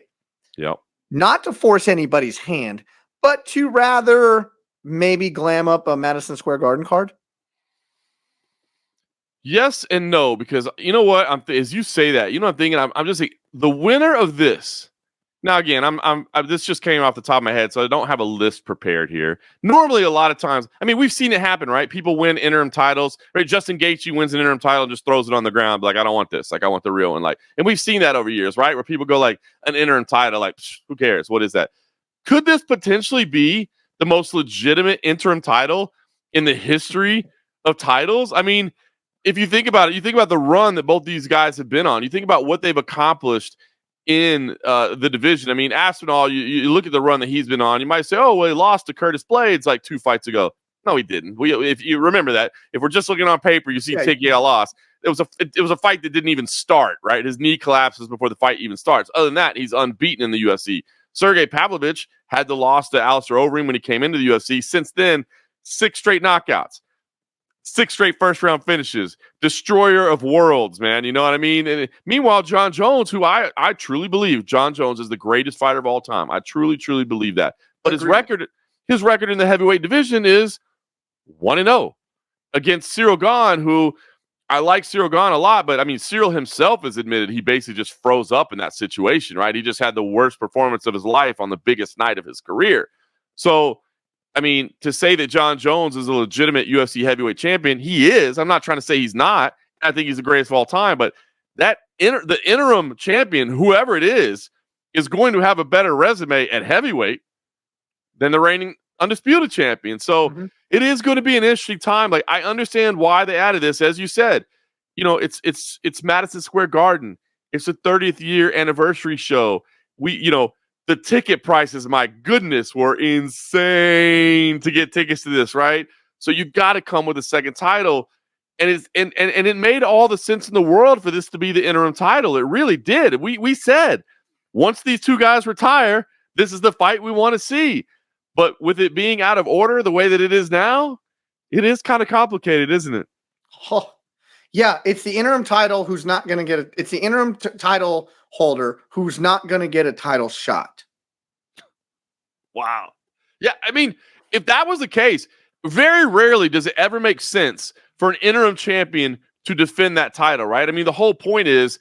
Yep. Not to force anybody's hand, but to rather maybe glam up a Madison Square Garden card. Yes and no, because you know what? As you say that, I'm thinking. I'm just thinking, the winner of this. Now, again, this just came off the top of my head, so I don't have a list prepared here. Normally, a lot of times, I mean, we've seen it happen, right? People win interim titles, right? Justin Gaethje wins an interim title and just throws it on the ground, like, I don't want this, like, I want the real one, like, and we've seen that over years, right? Where people go like an interim title, like, who cares? What is that? Could this potentially be the most legitimate interim title in the history of titles? I mean, if you think about it, you think about the run that both these guys have been on. You think about what they've accomplished in the division. I mean, Aspinall, you look at the run that he's been on, you might say, oh, well, he lost to Curtis Blades like 2 fights ago. No, he didn't. If you remember that, if we're just looking on paper, you see Tiggy lost. It was a fight that didn't even start, right? His knee collapses before the fight even starts. Other than that, he's unbeaten in the UFC. Sergei Pavlovich had the loss to Alistair Overeem when he came into the UFC. Since then, 6 straight knockouts. 6 straight first-round finishes. Destroyer of worlds, man. You know what I mean? And meanwhile, Jon Jones, who I truly believe Jon Jones is the greatest fighter of all time. I truly, truly believe that. But his record in the heavyweight division is 1-0 against Cyril Gane, who I like Cyril Gane a lot, but I mean, Cyril himself has admitted he basically just froze up in that situation, right? He just had the worst performance of his life on the biggest night of his career. So, I mean, to say that Jon Jones is a legitimate UFC heavyweight champion, he is. I'm not trying to say he's not. I think he's the greatest of all time. But the interim champion, whoever it is going to have a better resume at heavyweight than the reigning undisputed champion. So it is going to be an interesting time. Like, I understand why they added this. As you said, it's Madison Square Garden. It's the 30th year anniversary show. The the ticket prices, my goodness, were insane to get tickets to this, right? So you got to come with a second title. And it made all the sense in the world for this to be the interim title. It really did. We said, once these two guys retire, this is the fight we want to see. But with it being out of order the way that it is now, it is kind of complicated, isn't it? Oh, yeah, it's the interim title who's not going to get it. It's the interim title holder who's not going to get a title shot. Wow. Yeah, I mean, if that was the case, very rarely does it ever make sense for an interim champion to defend that title, right? I mean, the whole point is,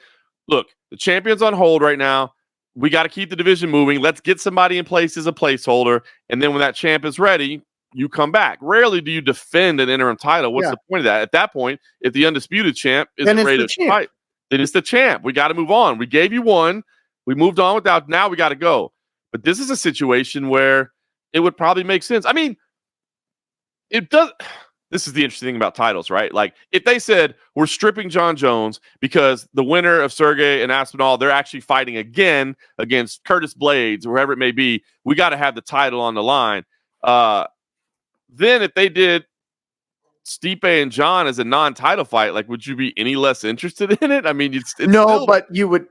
look, the champion's on hold right now. We got to keep the division moving. Let's get somebody in place as a placeholder. And then when that champ is ready, you come back. Rarely do you defend an interim title. What's the point of that? At that point, if the undisputed champ isn't ready to fight, then it's the champ. We got to move on. We gave you one. We moved on without. Now we got to go. But this is a situation where it would probably make sense. I mean, it does. This is the interesting thing about titles, right? Like, if they said we're stripping Jon Jones because the winner of Sergei and Aspinall, they're actually fighting again against Curtis Blades or whoever it may be, we got to have the title on the line. Then if they did Stipe and Jon as a non-title fight, like, would you be any less interested in it? I mean, it's no, still... but you would.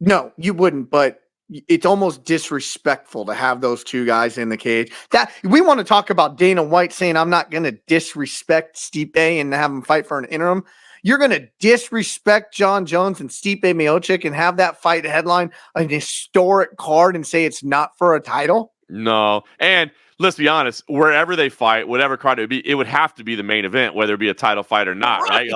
No, you wouldn't. But it's almost disrespectful to have those two guys in the cage. That we want to talk about Dana White saying, I'm not going to disrespect Stipe and have him fight for an interim. You're going to disrespect Jon Jones and Stipe Miocic and have that fight headline an historic card and say it's not for a title? No. And let's be honest, wherever they fight, whatever card it would be, it would have to be the main event, whether it be a title fight or not, right?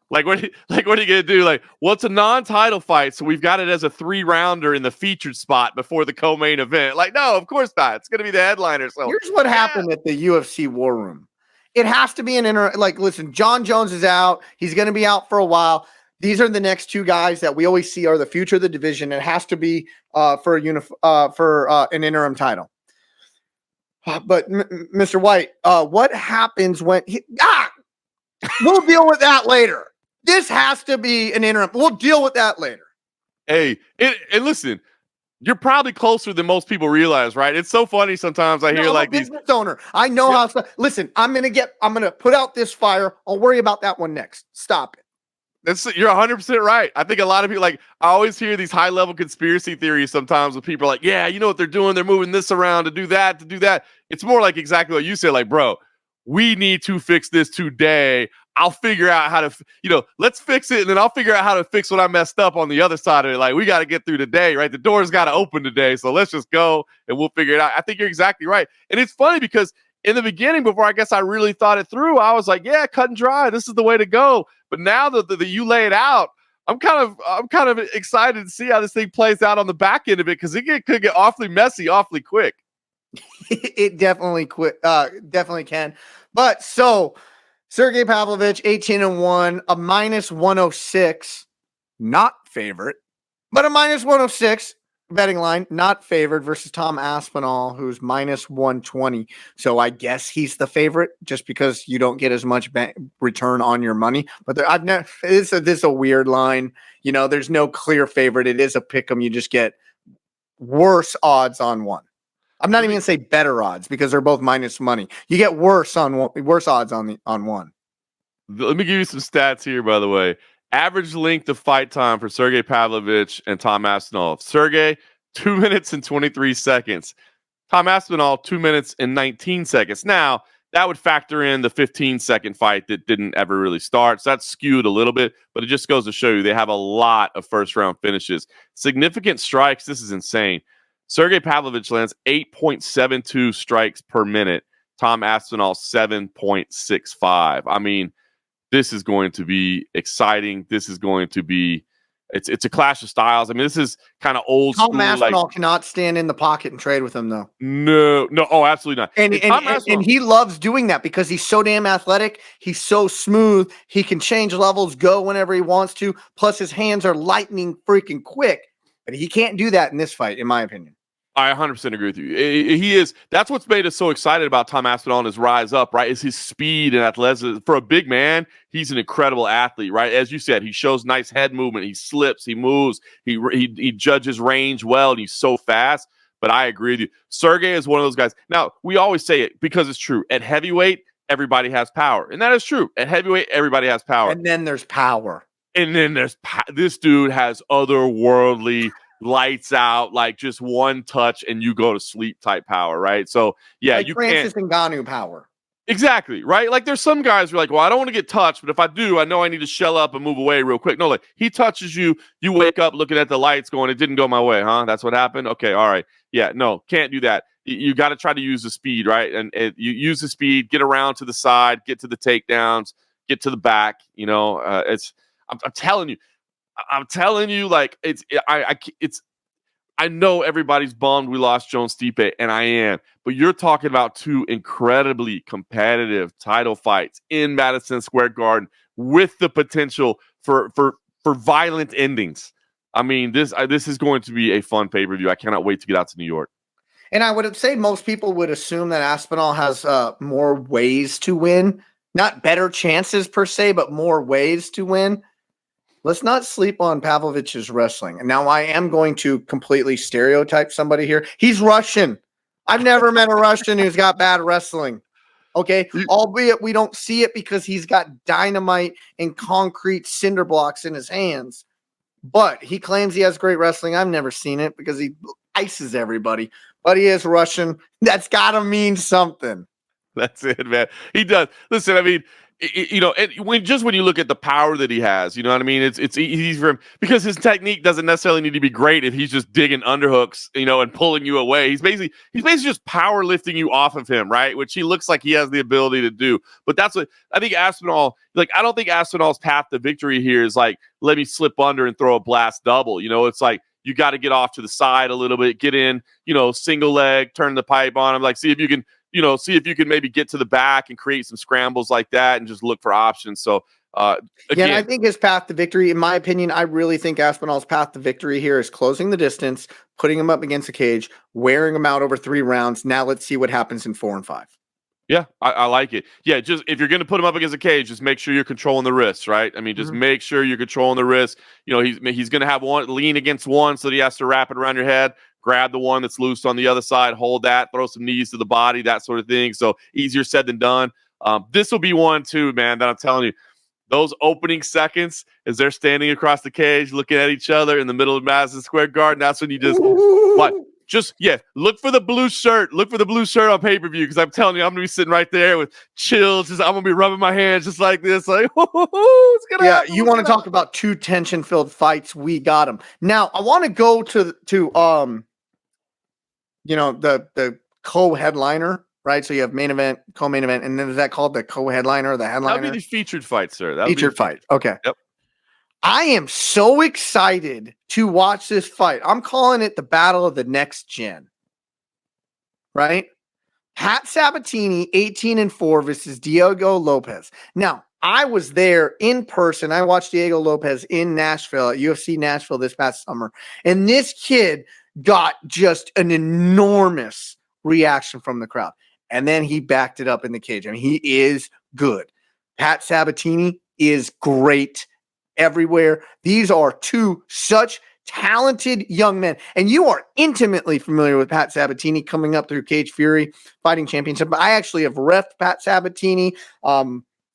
Like what are you gonna do? Like, well, it's a non-title fight, so we've got it as a 3-rounder in the featured spot before the co-main event. Like, no, of course not. It's gonna be the headliner. So here's what happened at the UFC War Room. It has to be an like, listen, Jon Jones is out. He's gonna be out for a while. These are the next two guys that we always see are the future of the division. It has to be for an interim title. But Mr. White, what happens when we'll deal with that later. This has to be an interim. We'll deal with that later. Hey, and listen, you're probably closer than most people realize, right? It's so funny sometimes I hear like these business owner. I know how. Listen, I'm gonna put out this fire. I'll worry about that one next. Stop it. You're 100% right. I think a lot of people, like, I always hear these high-level conspiracy theories sometimes with people like, yeah, you know what they're doing? They're moving this around to do that, to do that. It's more like exactly what you said, like, bro, we need to fix this today. I'll figure out how to, let's fix it, and then I'll figure out how to fix what I messed up on the other side of it. Like, we got to get through today, right? The door's got to open today, so let's just go, and we'll figure it out. I think you're exactly right. And it's funny because in the beginning, before I guess I really thought it through, I was like, yeah, cut and dry. This is the way to go. But now that you lay it out, I'm kind of excited to see how this thing plays out on the back end of it, because could get awfully messy, awfully quick. It definitely can. But so Sergei Pavlovich, 18-1, a -106, not favorite, but a -106 betting line, not favored, versus Tom Aspinall, who's -120. So I guess he's the favorite just because you don't get as much return on your money. But this is a weird line. There's no clear favorite. It is a pick 'em. You just get worse odds on one. I'm not even going to say better odds because they're both minus money. You get worse odds on one. Let me give you some stats here, by the way. Average length of fight time for Sergei Pavlovich and Tom Aspinall. Sergei, 2 minutes and 23 seconds. Tom Aspinall, 2 minutes and 19 seconds. Now, that would factor in the 15-second fight that didn't ever really start. So that's skewed a little bit, but it just goes to show you they have a lot of first-round finishes. Significant strikes. This is insane. Sergei Pavlovich lands 8.72 strikes per minute. Tom Aspinall, 7.65. I mean, this is going to be exciting. This is going to be it's a clash of styles. I mean, this is kind of old school. Tom Aspinall cannot stand in the pocket and trade with him, though. No, oh, absolutely not. And he loves doing that because he's so damn athletic. He's so smooth. He can change levels, go whenever he wants to. Plus, his hands are lightning freaking quick. But he can't do that in this fight, in my opinion. I 100% agree with you. He is. That's what's made us so excited about Tom Aspinall and his rise up, right? Is his speed and athleticism. For a big man, he's an incredible athlete, right? As you said, he shows nice head movement. He slips, he moves, he judges range well, and he's so fast. But I agree with you. Sergei is one of those guys. Now, we always say it because it's true. At heavyweight, everybody has power. And that is true. At heavyweight, everybody has power. And then there's power. And then this dude has otherworldly lights out, like just one touch and you go to sleep type power, right? So, yeah, like you Francis can't. Ngannou power. Exactly, right? Like there's some guys who are like, well, I don't want to get touched, but if I do, I know I need to shell up and move away real quick. No, like he touches you, you wake up looking at the lights going, it didn't go my way, huh? That's what happened? Okay, all right. Yeah, no, can't do that. You got to try to use the speed, right? And you use the speed, get around to the side, get to the takedowns, get to the back. I'm telling you, like I know everybody's bummed we lost Jones Stipe, and I am. But you're talking about two incredibly competitive title fights in Madison Square Garden with the potential for violent endings. I mean, this is going to be a fun pay-per-view. I cannot wait to get out to New York. And I would say most people would assume that Aspinall has more ways to win. Not better chances per se, but more ways to win. Let's not sleep on Pavlovich's wrestling. And now I am going to completely stereotype somebody here. He's Russian. I've never met a Russian who's got bad wrestling. Okay. Albeit we don't see it because he's got dynamite and concrete cinder blocks in his hands. But he claims he has great wrestling. I've never seen it because he ices everybody. But he is Russian. That's got to mean something. That's it, man. He does. Listen, I mean, when you look at the power that he has, you know what I mean? It's easy for him because his technique doesn't necessarily need to be great if he's just digging underhooks, and pulling you away. He's basically just power lifting you off of him, right? Which he looks like he has the ability to do. But that's what I think Aspinall, I don't think Aspinall's path to victory here is like, let me slip under and throw a blast double. It's like, you got to get off to the side a little bit, get in, single leg, turn the pipe on him, see if you can maybe get to the back and create some scrambles like that and just look for options. So, again, I think his path to victory, in my opinion, I really think Aspinall's path to victory here is closing the distance, putting him up against the cage, wearing him out over 3 rounds. Now let's see what happens in 4 and 5. Yeah, I like it. Yeah, just if you're going to put him up against a cage, just make sure you're controlling the wrists, right? I mean, just make sure you're controlling the wrists. He's going to have one lean against one, so that he has to wrap it around your head. Grab the one that's loose on the other side, hold that, throw some knees to the body, that sort of thing. So easier said than done. This will be one too, man, that I'm telling you. Those opening seconds as they're standing across the cage, looking at each other in the middle of Madison Square Garden, that's when you look for the blue shirt. Look for the blue shirt on pay-per-view because I'm telling you, I'm going to be sitting right there with chills. I'm going to be rubbing my hands just like this. Like, it's going to happen. You want to talk about 2 tension-filled fights? We got them. Now, I want to go to the co-headliner, right? So you have main event, co-main event, and then is that called the co-headliner or the headliner? That'll be the featured fight, sir. Featured fight. Okay. Yep. I am so excited to watch this fight. I'm calling it the battle of the next gen. Right? Pat Sabatini, 18-4 versus Diego Lopes. Now, I was there in person. I watched Diego Lopes in Nashville at UFC Nashville this past summer. And this kid got just an enormous reaction from the crowd. And then he backed it up in the cage. I mean, he is good. Pat Sabatini is great everywhere. These are 2 such talented young men. And you are intimately familiar with Pat Sabatini coming up through Cage Fury Fighting Championship. I actually have reffed Pat Sabatini.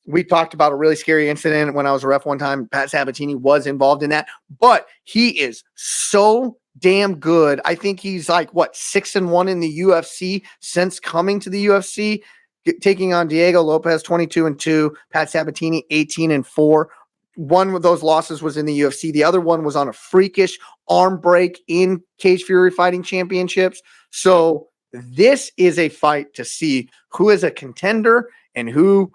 We talked about a really scary incident when I was a ref one time. Pat Sabatini was involved in that. But he is so damn good. I think he's 6-1 in the UFC since coming to the UFC, taking on Diego Lopes, 22-2, Pat Sabatini, 18-4. One of those losses was in the UFC. The other one was on a freakish arm break in Cage Fury Fighting Championships. So this is a fight to see who is a contender and who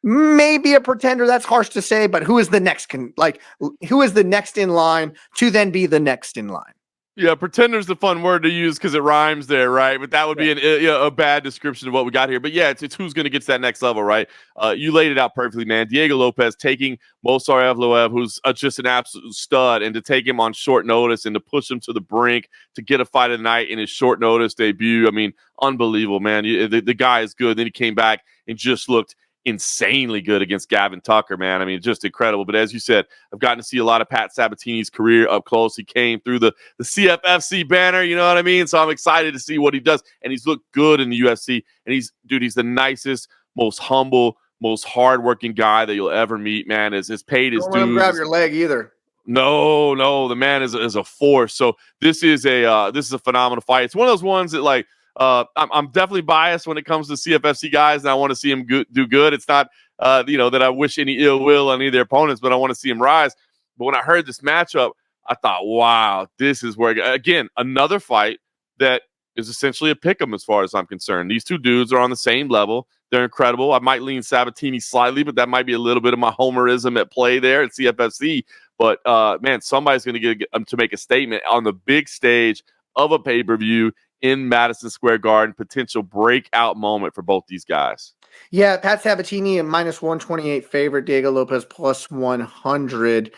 may be a pretender. That's harsh to say, but who is the next who is the next in line to then be the next in line? Yeah, pretender's the fun word to use because it rhymes there, right? But that would be a bad description of what we got here. But yeah, it's who's going to get to that next level, right? You laid it out perfectly, man. Diego Lopes taking Movsar Evloev, who's just an absolute stud, and to take him on short notice and to push him to the brink to get a fight of the night in his short notice debut. I mean, unbelievable, man. The guy is good. Then he came back and just looked insanely good against Gavin Tucker, man. I mean, just incredible. But as you said, I've gotten to see a lot of Pat Sabatini's career up close. He came through the CFFC banner, you know what I mean? So I'm excited to see what he does. And he's looked good in the UFC. And he's the nicest, most humble, most hardworking guy that you'll ever meet, man. Has paid his dues. Don't let him grab your leg either. No, the man is a force. So this is a phenomenal fight. It's one of those ones that like I'm definitely biased when it comes to CFFC guys, and I want to see him do good. It's not that I wish any ill will on any of their opponents, but I want to see him rise. But when I heard this matchup, I thought, wow, this is where again another fight that is essentially a pick'em as far as I'm concerned. These two dudes are on the same level. They're incredible. I might lean Sabatini slightly, but that might be a little bit of my homerism at play there at CFFC. But, man, somebody's going to get to make a statement on the big stage of a pay-per-view in Madison Square Garden. Potential breakout moment for both these guys. Yeah, Pat Sabatini a -128 favorite, Diego Lopes +100.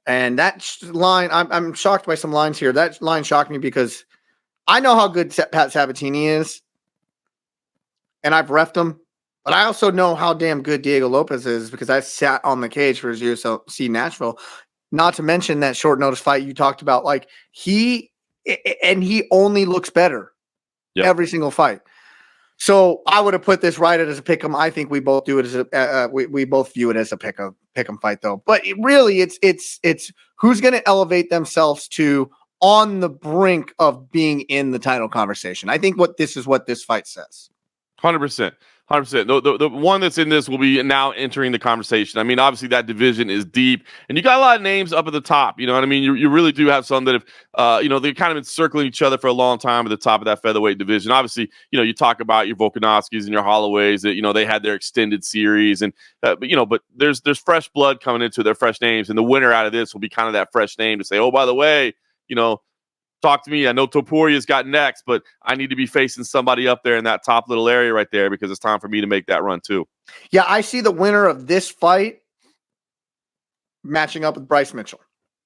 And that line, I'm shocked by some lines here. That line shocked me because I know how good Pat Sabatini is, and I've reffed him. But I also know how damn good Diego Lopes is because I sat on the cage for his UFC Nashville. Not to mention that short notice fight you talked about. Like he only looks better every single fight. So I would have put this right as a pick'em. I think we both do it as we both view it as a pick'em fight though. But it's who's going to elevate themselves to on the brink of being in the title conversation. I think what this fight says. 100%. 100%. The one that's in this will be now entering the conversation. I mean, obviously that division is deep, and you got a lot of names up at the top. You know what I mean? You really do have some that have, they've kind of been circling each other for a long time at the top of that featherweight division. Obviously, you talk about your Volkanovskis and your Holloways that, they had their extended series, and but there's fresh blood coming into their fresh names, and the winner out of this will be kind of that fresh name to say, oh, by the way, talk to me. I know Topuria's got next, but I need to be facing somebody up there in that top little area right there because it's time for me to make that run too. Yeah, I see the winner of this fight matching up with Bryce Mitchell.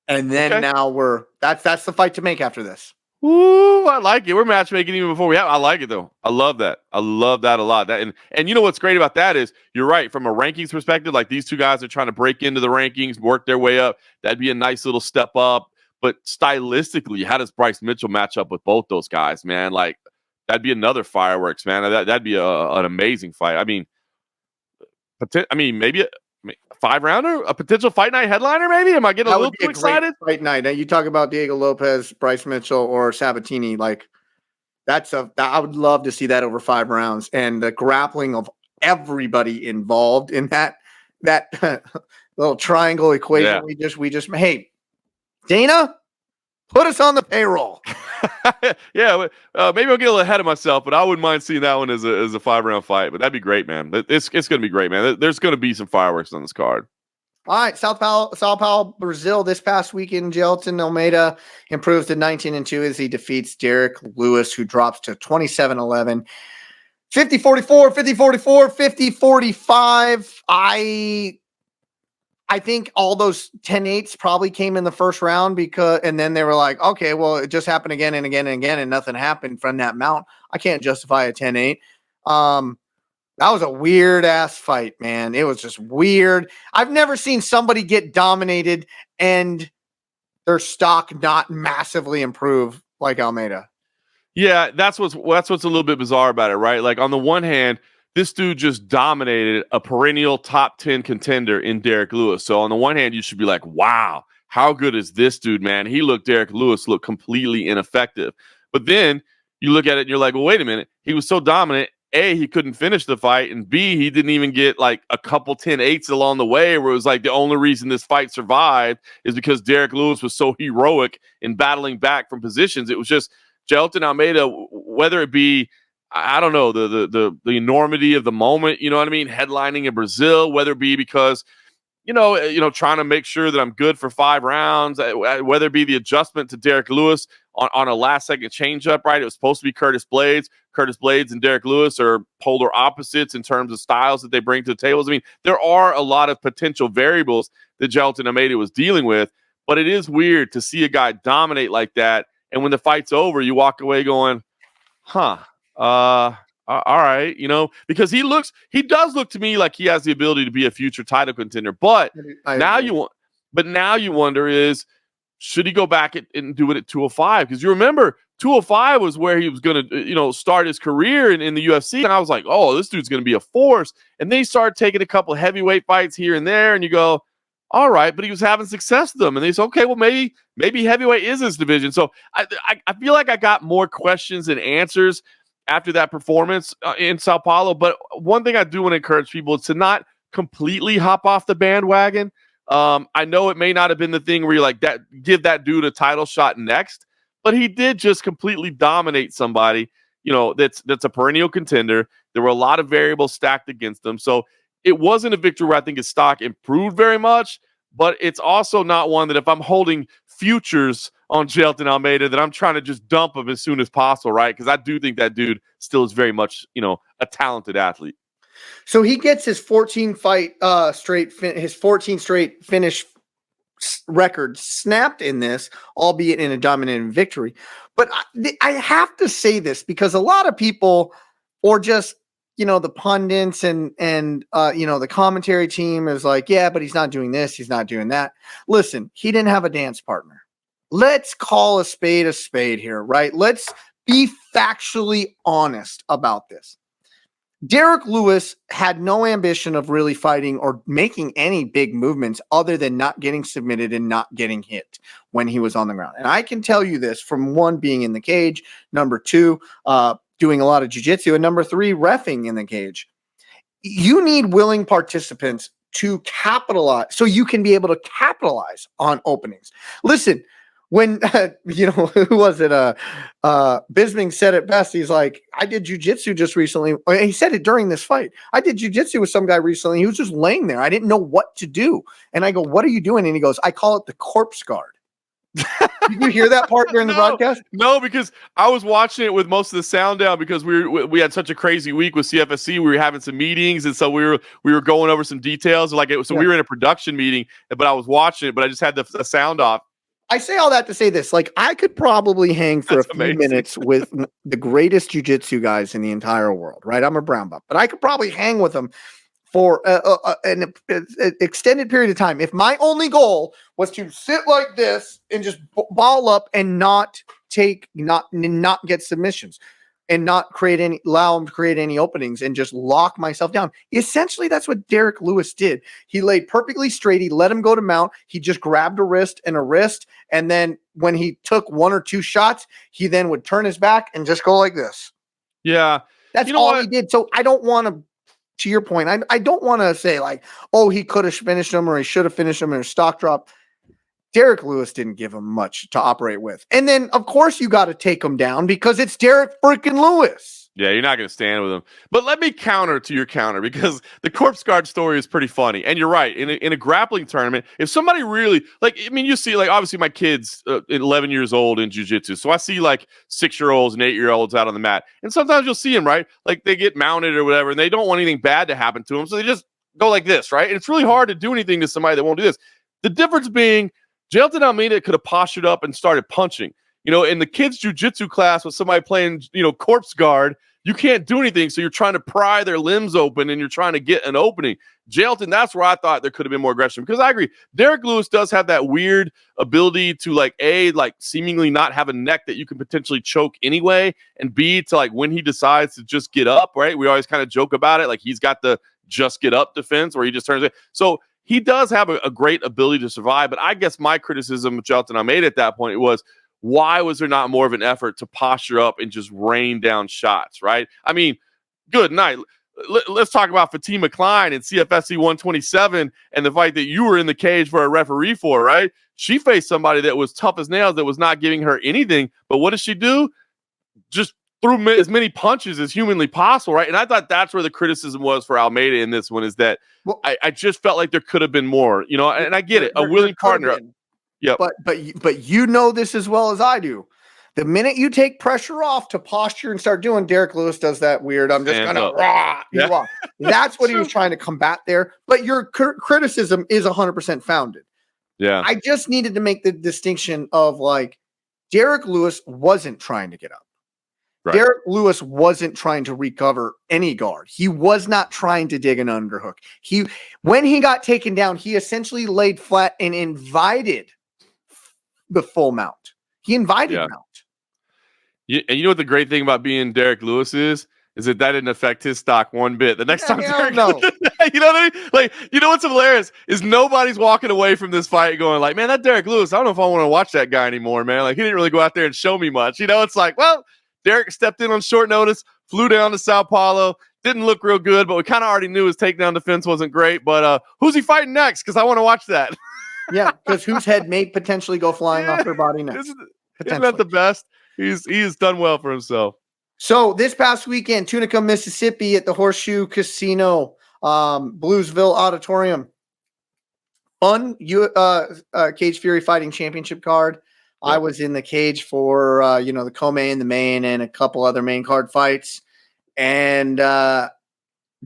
And then now that's the fight to make after this. Ooh, I like it. We're matchmaking even before we have. I like it though. I love that. I love that a lot. That and you know what's great about that is you're right from a rankings perspective. Like these two guys are trying to break into the rankings, work their way up. That'd be a nice little step up. But stylistically, how does Bryce Mitchell match up with both those guys, man? Like, that'd be another fireworks, man. That'd be an amazing fight. I mean, maybe a 5-rounder, a potential fight night headliner, maybe? Am I getting a little too excited? Fight night. Now, you talk about Diego Lopes, Bryce Mitchell, or Sabatini. Like, I would love to see that over 5 rounds. And the grappling of everybody involved in that little triangle equation we just hey, Dana, put us on the payroll. Maybe I'll get a little ahead of myself, but I wouldn't mind seeing that one as a 5-round fight. But that'd be great, man. It's going to be great, man. There's going to be some fireworks on this card. All right, Sao Paulo, Brazil. This past weekend, Jailton Almeida improves to 19-2 as he defeats Derrick Lewis, who drops to 27-11. 50-44, 50-44, 50-45. I think all those 10-8s probably came in the first round and then they were like, okay, well, it just happened again and again and again, and nothing happened from that mount. I can't justify a 10-8. That was a weird ass fight, man. It was just weird. I've never seen somebody get dominated and their stock not massively improve like Almeida. Yeah, that's what's a little bit bizarre about it, right? Like on the one hand, this dude just dominated a perennial top 10 contender in Derrick Lewis. So on the one hand, you should be like, wow, how good is this dude, man? Derrick Lewis looked completely ineffective. But then you look at it and you're like, well, wait a minute. He was so dominant. A, he couldn't finish the fight. And B, he didn't even get like a couple 10-8s along the way where it was like the only reason this fight survived is because Derrick Lewis was so heroic in battling back from positions. It was just Jailton Almeida, whether it be I don't know, the enormity of the moment, you know what I mean? Headlining in Brazil, whether it be because, trying to make sure that I'm good for 5 rounds, whether it be the adjustment to Derrick Lewis on a last-second changeup, right? It was supposed to be Curtis Blades. Curtis Blades and Derrick Lewis are polar opposites in terms of styles that they bring to the tables. I mean, there are a lot of potential variables that Jailton Almeida was dealing with, but it is weird to see a guy dominate like that, and when the fight's over, you walk away going, all right, because he does look to me like he has the ability to be a future title contender. But now you wonder is, should he go back and do it at 205? Because you remember 205 was where he was going to, start his career in the UFC. And I was like, oh, this dude's going to be a force. And then he started taking a couple of heavyweight fights here and there. And you go, all right, but he was having success with them. And they said, okay, well, maybe heavyweight is his division. So I feel like I got more questions than answers after that performance in Sao Paulo. But one thing I do want to encourage people is to not completely hop off the bandwagon. I know it may not have been the thing where you like that, give that dude a title shot next, but he did just completely dominate somebody, that's a perennial contender. There were a lot of variables stacked against him. So it wasn't a victory where I think his stock improved very much, but it's also not one that if I'm holding futures on Jailton Almeida that I'm trying to just dump him as soon as possible, right? Because I do think that dude still is very much, a talented athlete. So he gets his 14 straight finish record snapped in this, albeit in a dominant victory. But I have to say this because a lot of people, or just the pundits and the commentary team is like, yeah, but he's not doing this, he's not doing that. Listen, he didn't have a dance partner. Let's call a spade here, right? Let's be factually honest about this. Derrick Lewis had no ambition of really fighting or making any big movements other than not getting submitted and not getting hit when he was on the ground. And I can tell you this from one, being in the cage, number two, doing a lot of jiu-jitsu, and number three, reffing in the cage. You need willing participants to capitalize, so you can be able to capitalize on openings. Listen, when, who was it? Bisping said it best. He's like, I did jiu-jitsu just recently. He said it during this fight. I did jiu-jitsu with some guy recently. He was just laying there. I didn't know what to do. And I go, what are you doing? And he goes, I call it the corpse guard. Did you hear that part during the broadcast? No, because I was watching it with most of the sound down because we had such a crazy week with CFFC. We were having some meetings, and so we were going over some details. We were in a production meeting, but I was watching it, but I just had the sound off. I say all that to say this, like I could probably hang for a few minutes with the greatest jiu-jitsu guys in the entire world, right? I'm a brown belt, but I could probably hang with them for an extended period of time. If my only goal was to sit like this and just ball up and not get submissions and not allow him to create any openings and just lock myself down. Essentially, that's what Derrick Lewis did. He laid perfectly straight. He let him go to mount. He just grabbed a wrist. And then when he took one or two shots, he then would turn his back and just go like this. Yeah. That's all he did. So I don't want to your point, I don't want to say like, oh, he could have finished him or he should have finished him in a stock drop. Derrick Lewis didn't give him much to operate with. And then, of course, you got to take him down because it's Derrick freaking Lewis. Yeah, you're not going to stand with him. But let me counter to your counter because the corpse guard story is pretty funny. And you're right. In a grappling tournament, if somebody really, you see, obviously my kid's 11 years old in jiu-jitsu. So I see 6-year-olds and 8-year-olds out on the mat. And sometimes you'll see them, right? Like they get mounted or whatever, and they don't want anything bad to happen to them. So they just go like this, right? And it's really hard to do anything to somebody that won't do this. The difference being, Jailton Almeida could have postured up and started punching. In the kids' jiu-jitsu class with somebody playing, corpse guard, you can't do anything. So you're trying to pry their limbs open and you're trying to get an opening. Jailton, that's where I thought there could have been more aggression because I agree. Derrick Lewis does have that weird ability to seemingly not have a neck that you can potentially choke anyway. And B, to when he decides to just get up, right? We always kind of joke about it. He's got the just get up defense where he just turns it. So he does have a great ability to survive, but I guess my criticism of Jailton Almeida at that point was, why was there not more of an effort to posture up and just rain down shots, right? I mean, good night. Let's talk about Fatima Klein and CFFC 127 and the fight that you were in the cage for a referee for, right? She faced somebody that was tough as nails that was not giving her anything, but what did she do? Just threw as many punches as humanly possible, right? And I thought that's where the criticism was for Almeida in this one is that I just felt like there could have been more, and I get it, a willing partner. Yeah, but this as well as I do. The minute you take pressure off to posture and start doing, Derrick Lewis does that weird, I'm just going to rah. That's what he was trying to combat there. But your criticism is 100% founded. Yeah. I just needed to make the distinction of Derrick Lewis wasn't trying to get up. Right. Derrick Lewis wasn't trying to recover any guard. He was not trying to dig an underhook. When he got taken down, he essentially laid flat and invited the full mount. He invited mount. And you know what the great thing about being Derrick Lewis is that didn't affect his stock one bit. The next time Derrick Lewis, you know what I mean? Like, you know what's hilarious is nobody's walking away from this fight going like, man, that Derrick Lewis, I don't know if I want to watch that guy anymore, man. Like, he didn't really go out there and show me much. You know, it's like, well, Derrick stepped in on short notice, flew down to Sao Paulo, didn't look real good, but we kind of already knew his takedown defense wasn't great. But who's he fighting next? Because I want to watch that. Yeah, because whose head may potentially go flying off their body next. Isn't that the best? He's done well for himself. So this past weekend, Tunica, Mississippi at the Horseshoe Casino, Bluesville Auditorium. Fun Cage Fury Fighting Championship card. Yep. I was in the cage for, the co-main, the main, and a couple other main card fights. And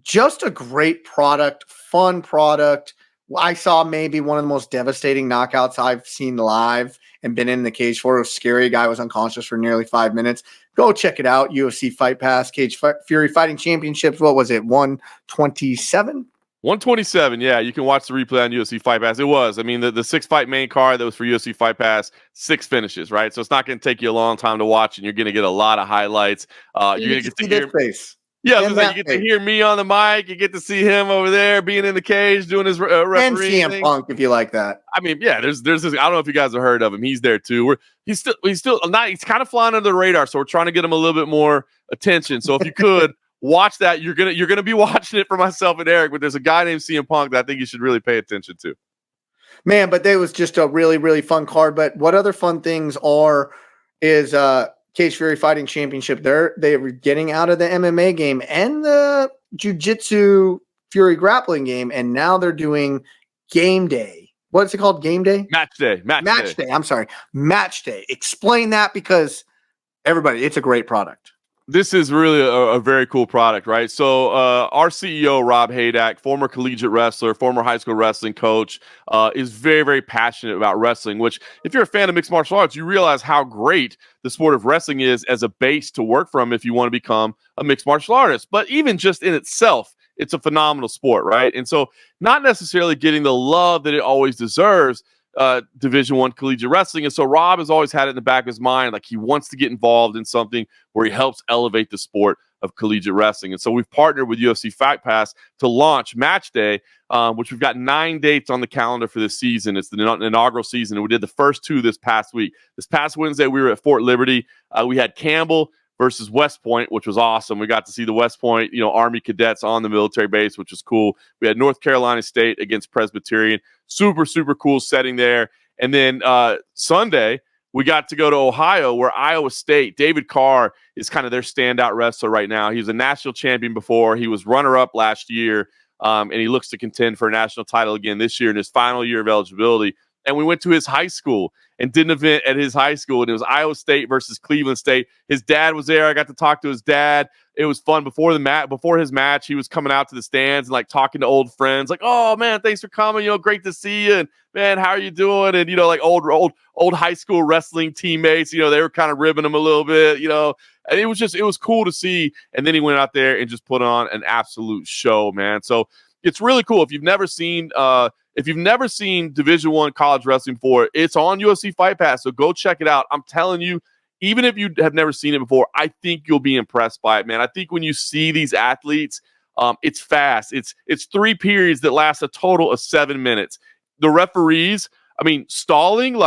just a great product, fun product. I saw maybe one of the most devastating knockouts I've seen live and been in the cage for. It was scary. A guy was unconscious for nearly 5 minutes. Go check it out. UFC Fight Pass, Cage Fury Fighting Championships. What was it? 127? 127. Yeah, you can watch the replay on UFC Fight Pass. It was. I mean, the 6-fight main card that was for UFC Fight Pass, 6 finishes, right? So it's not going to take you a long time to watch, and you're going to get a lot of highlights. You're going to get to hear face. Yeah, you get to hear me on the mic. You get to see him over there being in the cage doing his referee and CM Punk, if you like that. I mean, yeah, there's this. I don't know if you guys have heard of him. He's there too. He's still not. He's kind of flying under the radar, so we're trying to get him a little bit more attention. So if you could watch that, you're gonna be watching it for myself and Eric. But there's a guy named CM Punk that I think you should really pay attention to. Man, but it was just a really, really fun card. But what other fun things is Cage Fury Fighting Championship. They were getting out of the MMA game and the Jiu-Jitsu Fury grappling game, and now they're doing game day. What's it called? Game day? Match day. Match day. I'm sorry. Match day. Explain that, because everybody, it's a great product. This is really a very cool product, right? So our CEO, Rob Haydak, former collegiate wrestler, former high school wrestling coach, is very, very passionate about wrestling, which if you're a fan of mixed martial arts, you realize how great the sport of wrestling is as a base to work from if you want to become a mixed martial artist. But even just in itself, it's a phenomenal sport, right? And so not necessarily getting the love that it always deserves, Division I collegiate wrestling. And so Rob has always had it in the back of his mind, like he wants to get involved in something where he helps elevate the sport of collegiate wrestling. And so we've partnered with UFC Fight Pass to launch Match Day, which we've got 9 dates on the calendar for this season. It's the inaugural season, and we did the first 2 this past week. This past Wednesday, we were at Fort Liberty. We had Campbell versus West Point, which was awesome. We got to see the West Point, Army cadets on the military base, which was cool. We had North Carolina State against Presbyterian. Super, super cool setting there. And then Sunday, we got to go to Ohio, where Iowa State, David Carr is kind of their standout wrestler right now. He was a national champion before. He was runner-up last year, and he looks to contend for a national title again this year in his final year of eligibility. And we went to his high school and did an event at his high school, and it was Iowa State versus Cleveland State. His dad was there. I got to talk to his dad. It was fun. Before his match, he was coming out to the stands and like talking to old friends, like, "Oh man, thanks for coming. Great to see you. And man, how are you doing?" And like old high school wrestling teammates. They were kind of ribbing him a little bit. And it was cool to see. And then he went out there and just put on an absolute show, man. So it's really cool. If you've never seen Division I college wrestling before, it's on UFC Fight Pass. So go check it out. I'm telling you, even if you have never seen it before, I think you'll be impressed by it, man. I think when you see these athletes, it's fast. It's 3 periods that last a total of 7 minutes. The referees, stalling,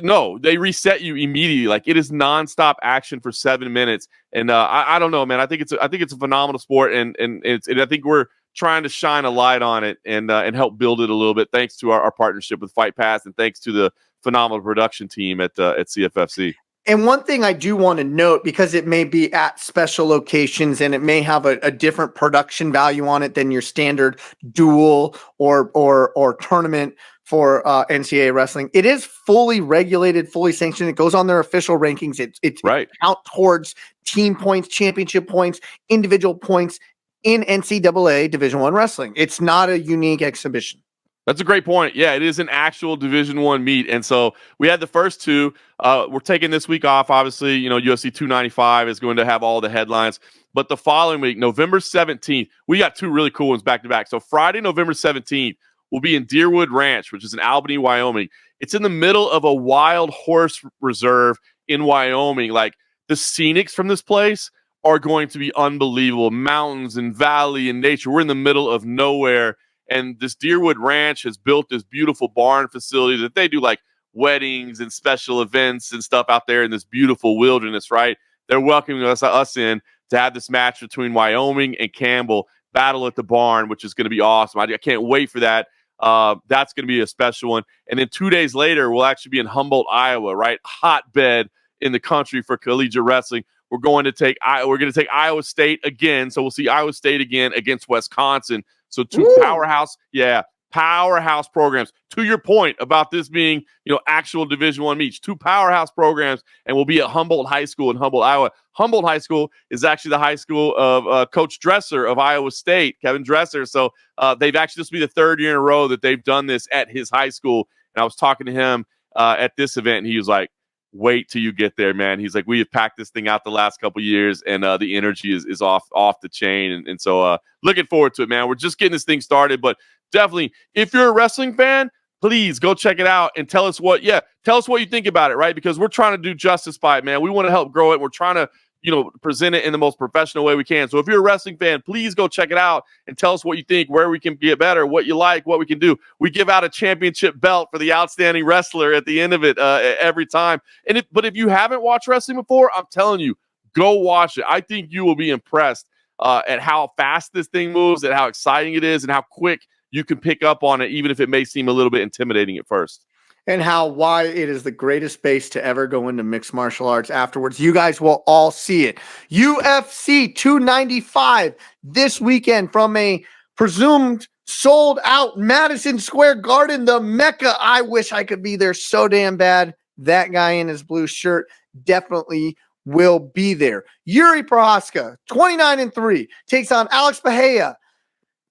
no, they reset you immediately. Like, it is nonstop action for 7 minutes. And I don't know, man. I think it's a phenomenal sport, and I think we're trying to shine a light on it and help build it a little bit, thanks to our partnership with Fight Pass and thanks to the phenomenal production team at CFFC. And one thing I do want to note, because it may be at special locations and it may have a different production value on it than your standard duel or tournament for NCAA wrestling, it is fully regulated, fully sanctioned. It goes on their official rankings. It's right out towards team points, championship points, individual points in NCAA Division I wrestling. It's not a unique exhibition. That's a great point. Yeah, it is an actual Division I meet. And so we had the first two. We're taking this week off. Obviously, UFC 295 is going to have all the headlines. But the following week, November 17th, we got two really cool ones back to back. So Friday, November 17th, will be in Deerwood Ranch, which is in Albany, Wyoming. It's in the middle of a wild horse reserve in Wyoming. Like, the scenics from this place are going to be unbelievable. Mountains and valley and nature. We're in the middle of nowhere. And this Deerwood Ranch has built this beautiful barn facility that they do like weddings and special events and stuff out there in this beautiful wilderness, right? They're welcoming us in to have this match between Wyoming and Campbell, battle at the barn, which is going to be awesome. I can't wait for that. That's going to be a special one. And then 2 days later, we'll actually be in Humboldt, Iowa, right? Hotbed in the country for collegiate wrestling. We're going to take Iowa State again. So we'll see Iowa State again against Wisconsin. So two powerhouse programs. To your point about this being, actual Division I meets, two powerhouse programs, and we'll be at Humboldt High School in Humboldt, Iowa. Humboldt High School is actually the high school of Coach Dresser of Iowa State, Kevin Dresser. So they've actually, this will be the third year in a row that they've done this at his high school. And I was talking to him at this event, and he was like, wait till you get there, man. He's like, we have packed this thing out the last couple of years, and the energy is off the chain. And so looking forward to it, man. We're just getting this thing started, but definitely, if you're a wrestling fan, please go check it out and tell us what you think about it, right? Because we're trying to do justice by it, man. We want to help grow it. We're trying to, present it in the most professional way we can. So if you're a wrestling fan, please go check it out and tell us what you think, where we can get better, what you like, what we can do. We give out a championship belt for the outstanding wrestler at the end of it every time. But if you haven't watched wrestling before, I'm telling you, go watch it. I think you will be impressed at how fast this thing moves, at how exciting it is, and how quick you can pick up on it, even if it may seem a little bit intimidating at first. And why it is the greatest space to ever go into mixed martial arts afterwards. You guys will all see it. UFC 295 this weekend from a presumed sold out Madison Square Garden, the Mecca. I wish I could be there so damn bad. That guy in his blue shirt definitely will be there. Jiri Prochazka, 29-3, takes on Alex Pereira,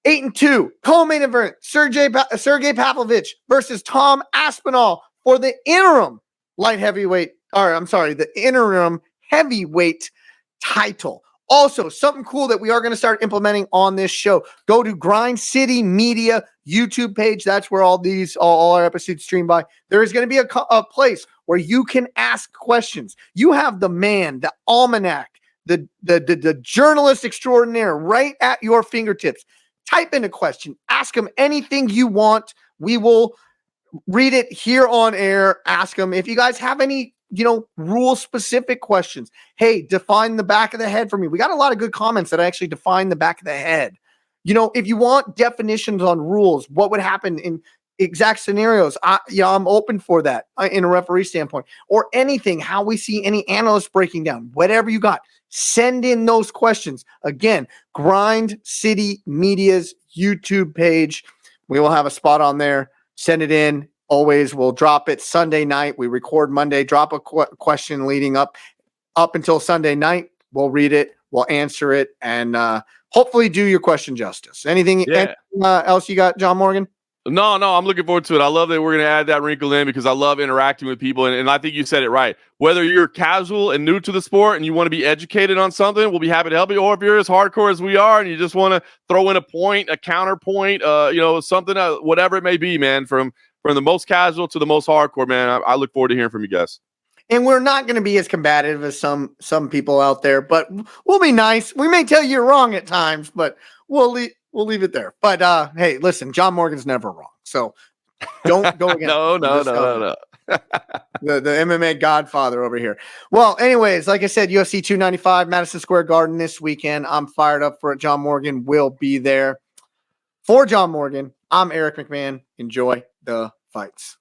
8-2, co-main event, Sergei Pavlovich versus Tom Aspinall for the interim the interim heavyweight title. Also, something cool that we are going to start implementing on this show. Go to Grind City Media YouTube page. That's where all our episodes stream by. There is going to be a place where you can ask questions. You have the man, the almanac, the journalist extraordinaire right at your fingertips. Type in a question. Ask them anything you want. We will read it here on air. Ask them. If you guys have any, rule-specific questions. Hey, define the back of the head for me. We got a lot of good comments that actually define the back of the head. If you want definitions on rules, what would happen in exact scenarios, I'm open for that in a referee standpoint. Or anything, how we see any analysts breaking down. Whatever you got. Send in those questions. Again, Grind City Media's YouTube page. We will have a spot on there. Send it in. Always, we'll drop it Sunday night. We record Monday. Drop a question leading up until Sunday night. We'll read it. We'll answer it. And hopefully do your question justice. Anything else you got, John Morgan? No, I'm looking forward to it. I love that we're going to add that wrinkle in because I love interacting with people. And I think you said it right. Whether you're casual and new to the sport and you want to be educated on something, we'll be happy to help you. Or if you're as hardcore as we are and you just want to throw in a point, a counterpoint, something, whatever it may be, man, from the most casual to the most hardcore, man, I look forward to hearing from you guys. And we're not going to be as combative as some people out there, but we'll be nice. We may tell you you're wrong at times, but we'll leave it there. But hey, listen, John Morgan's never wrong. So don't go against No. the MMA godfather over here. Well, anyways, like I said, UFC 295, Madison Square Garden this weekend. I'm fired up for it. John Morgan will be there. For John Morgan, I'm Eric McMahon. Enjoy the fights.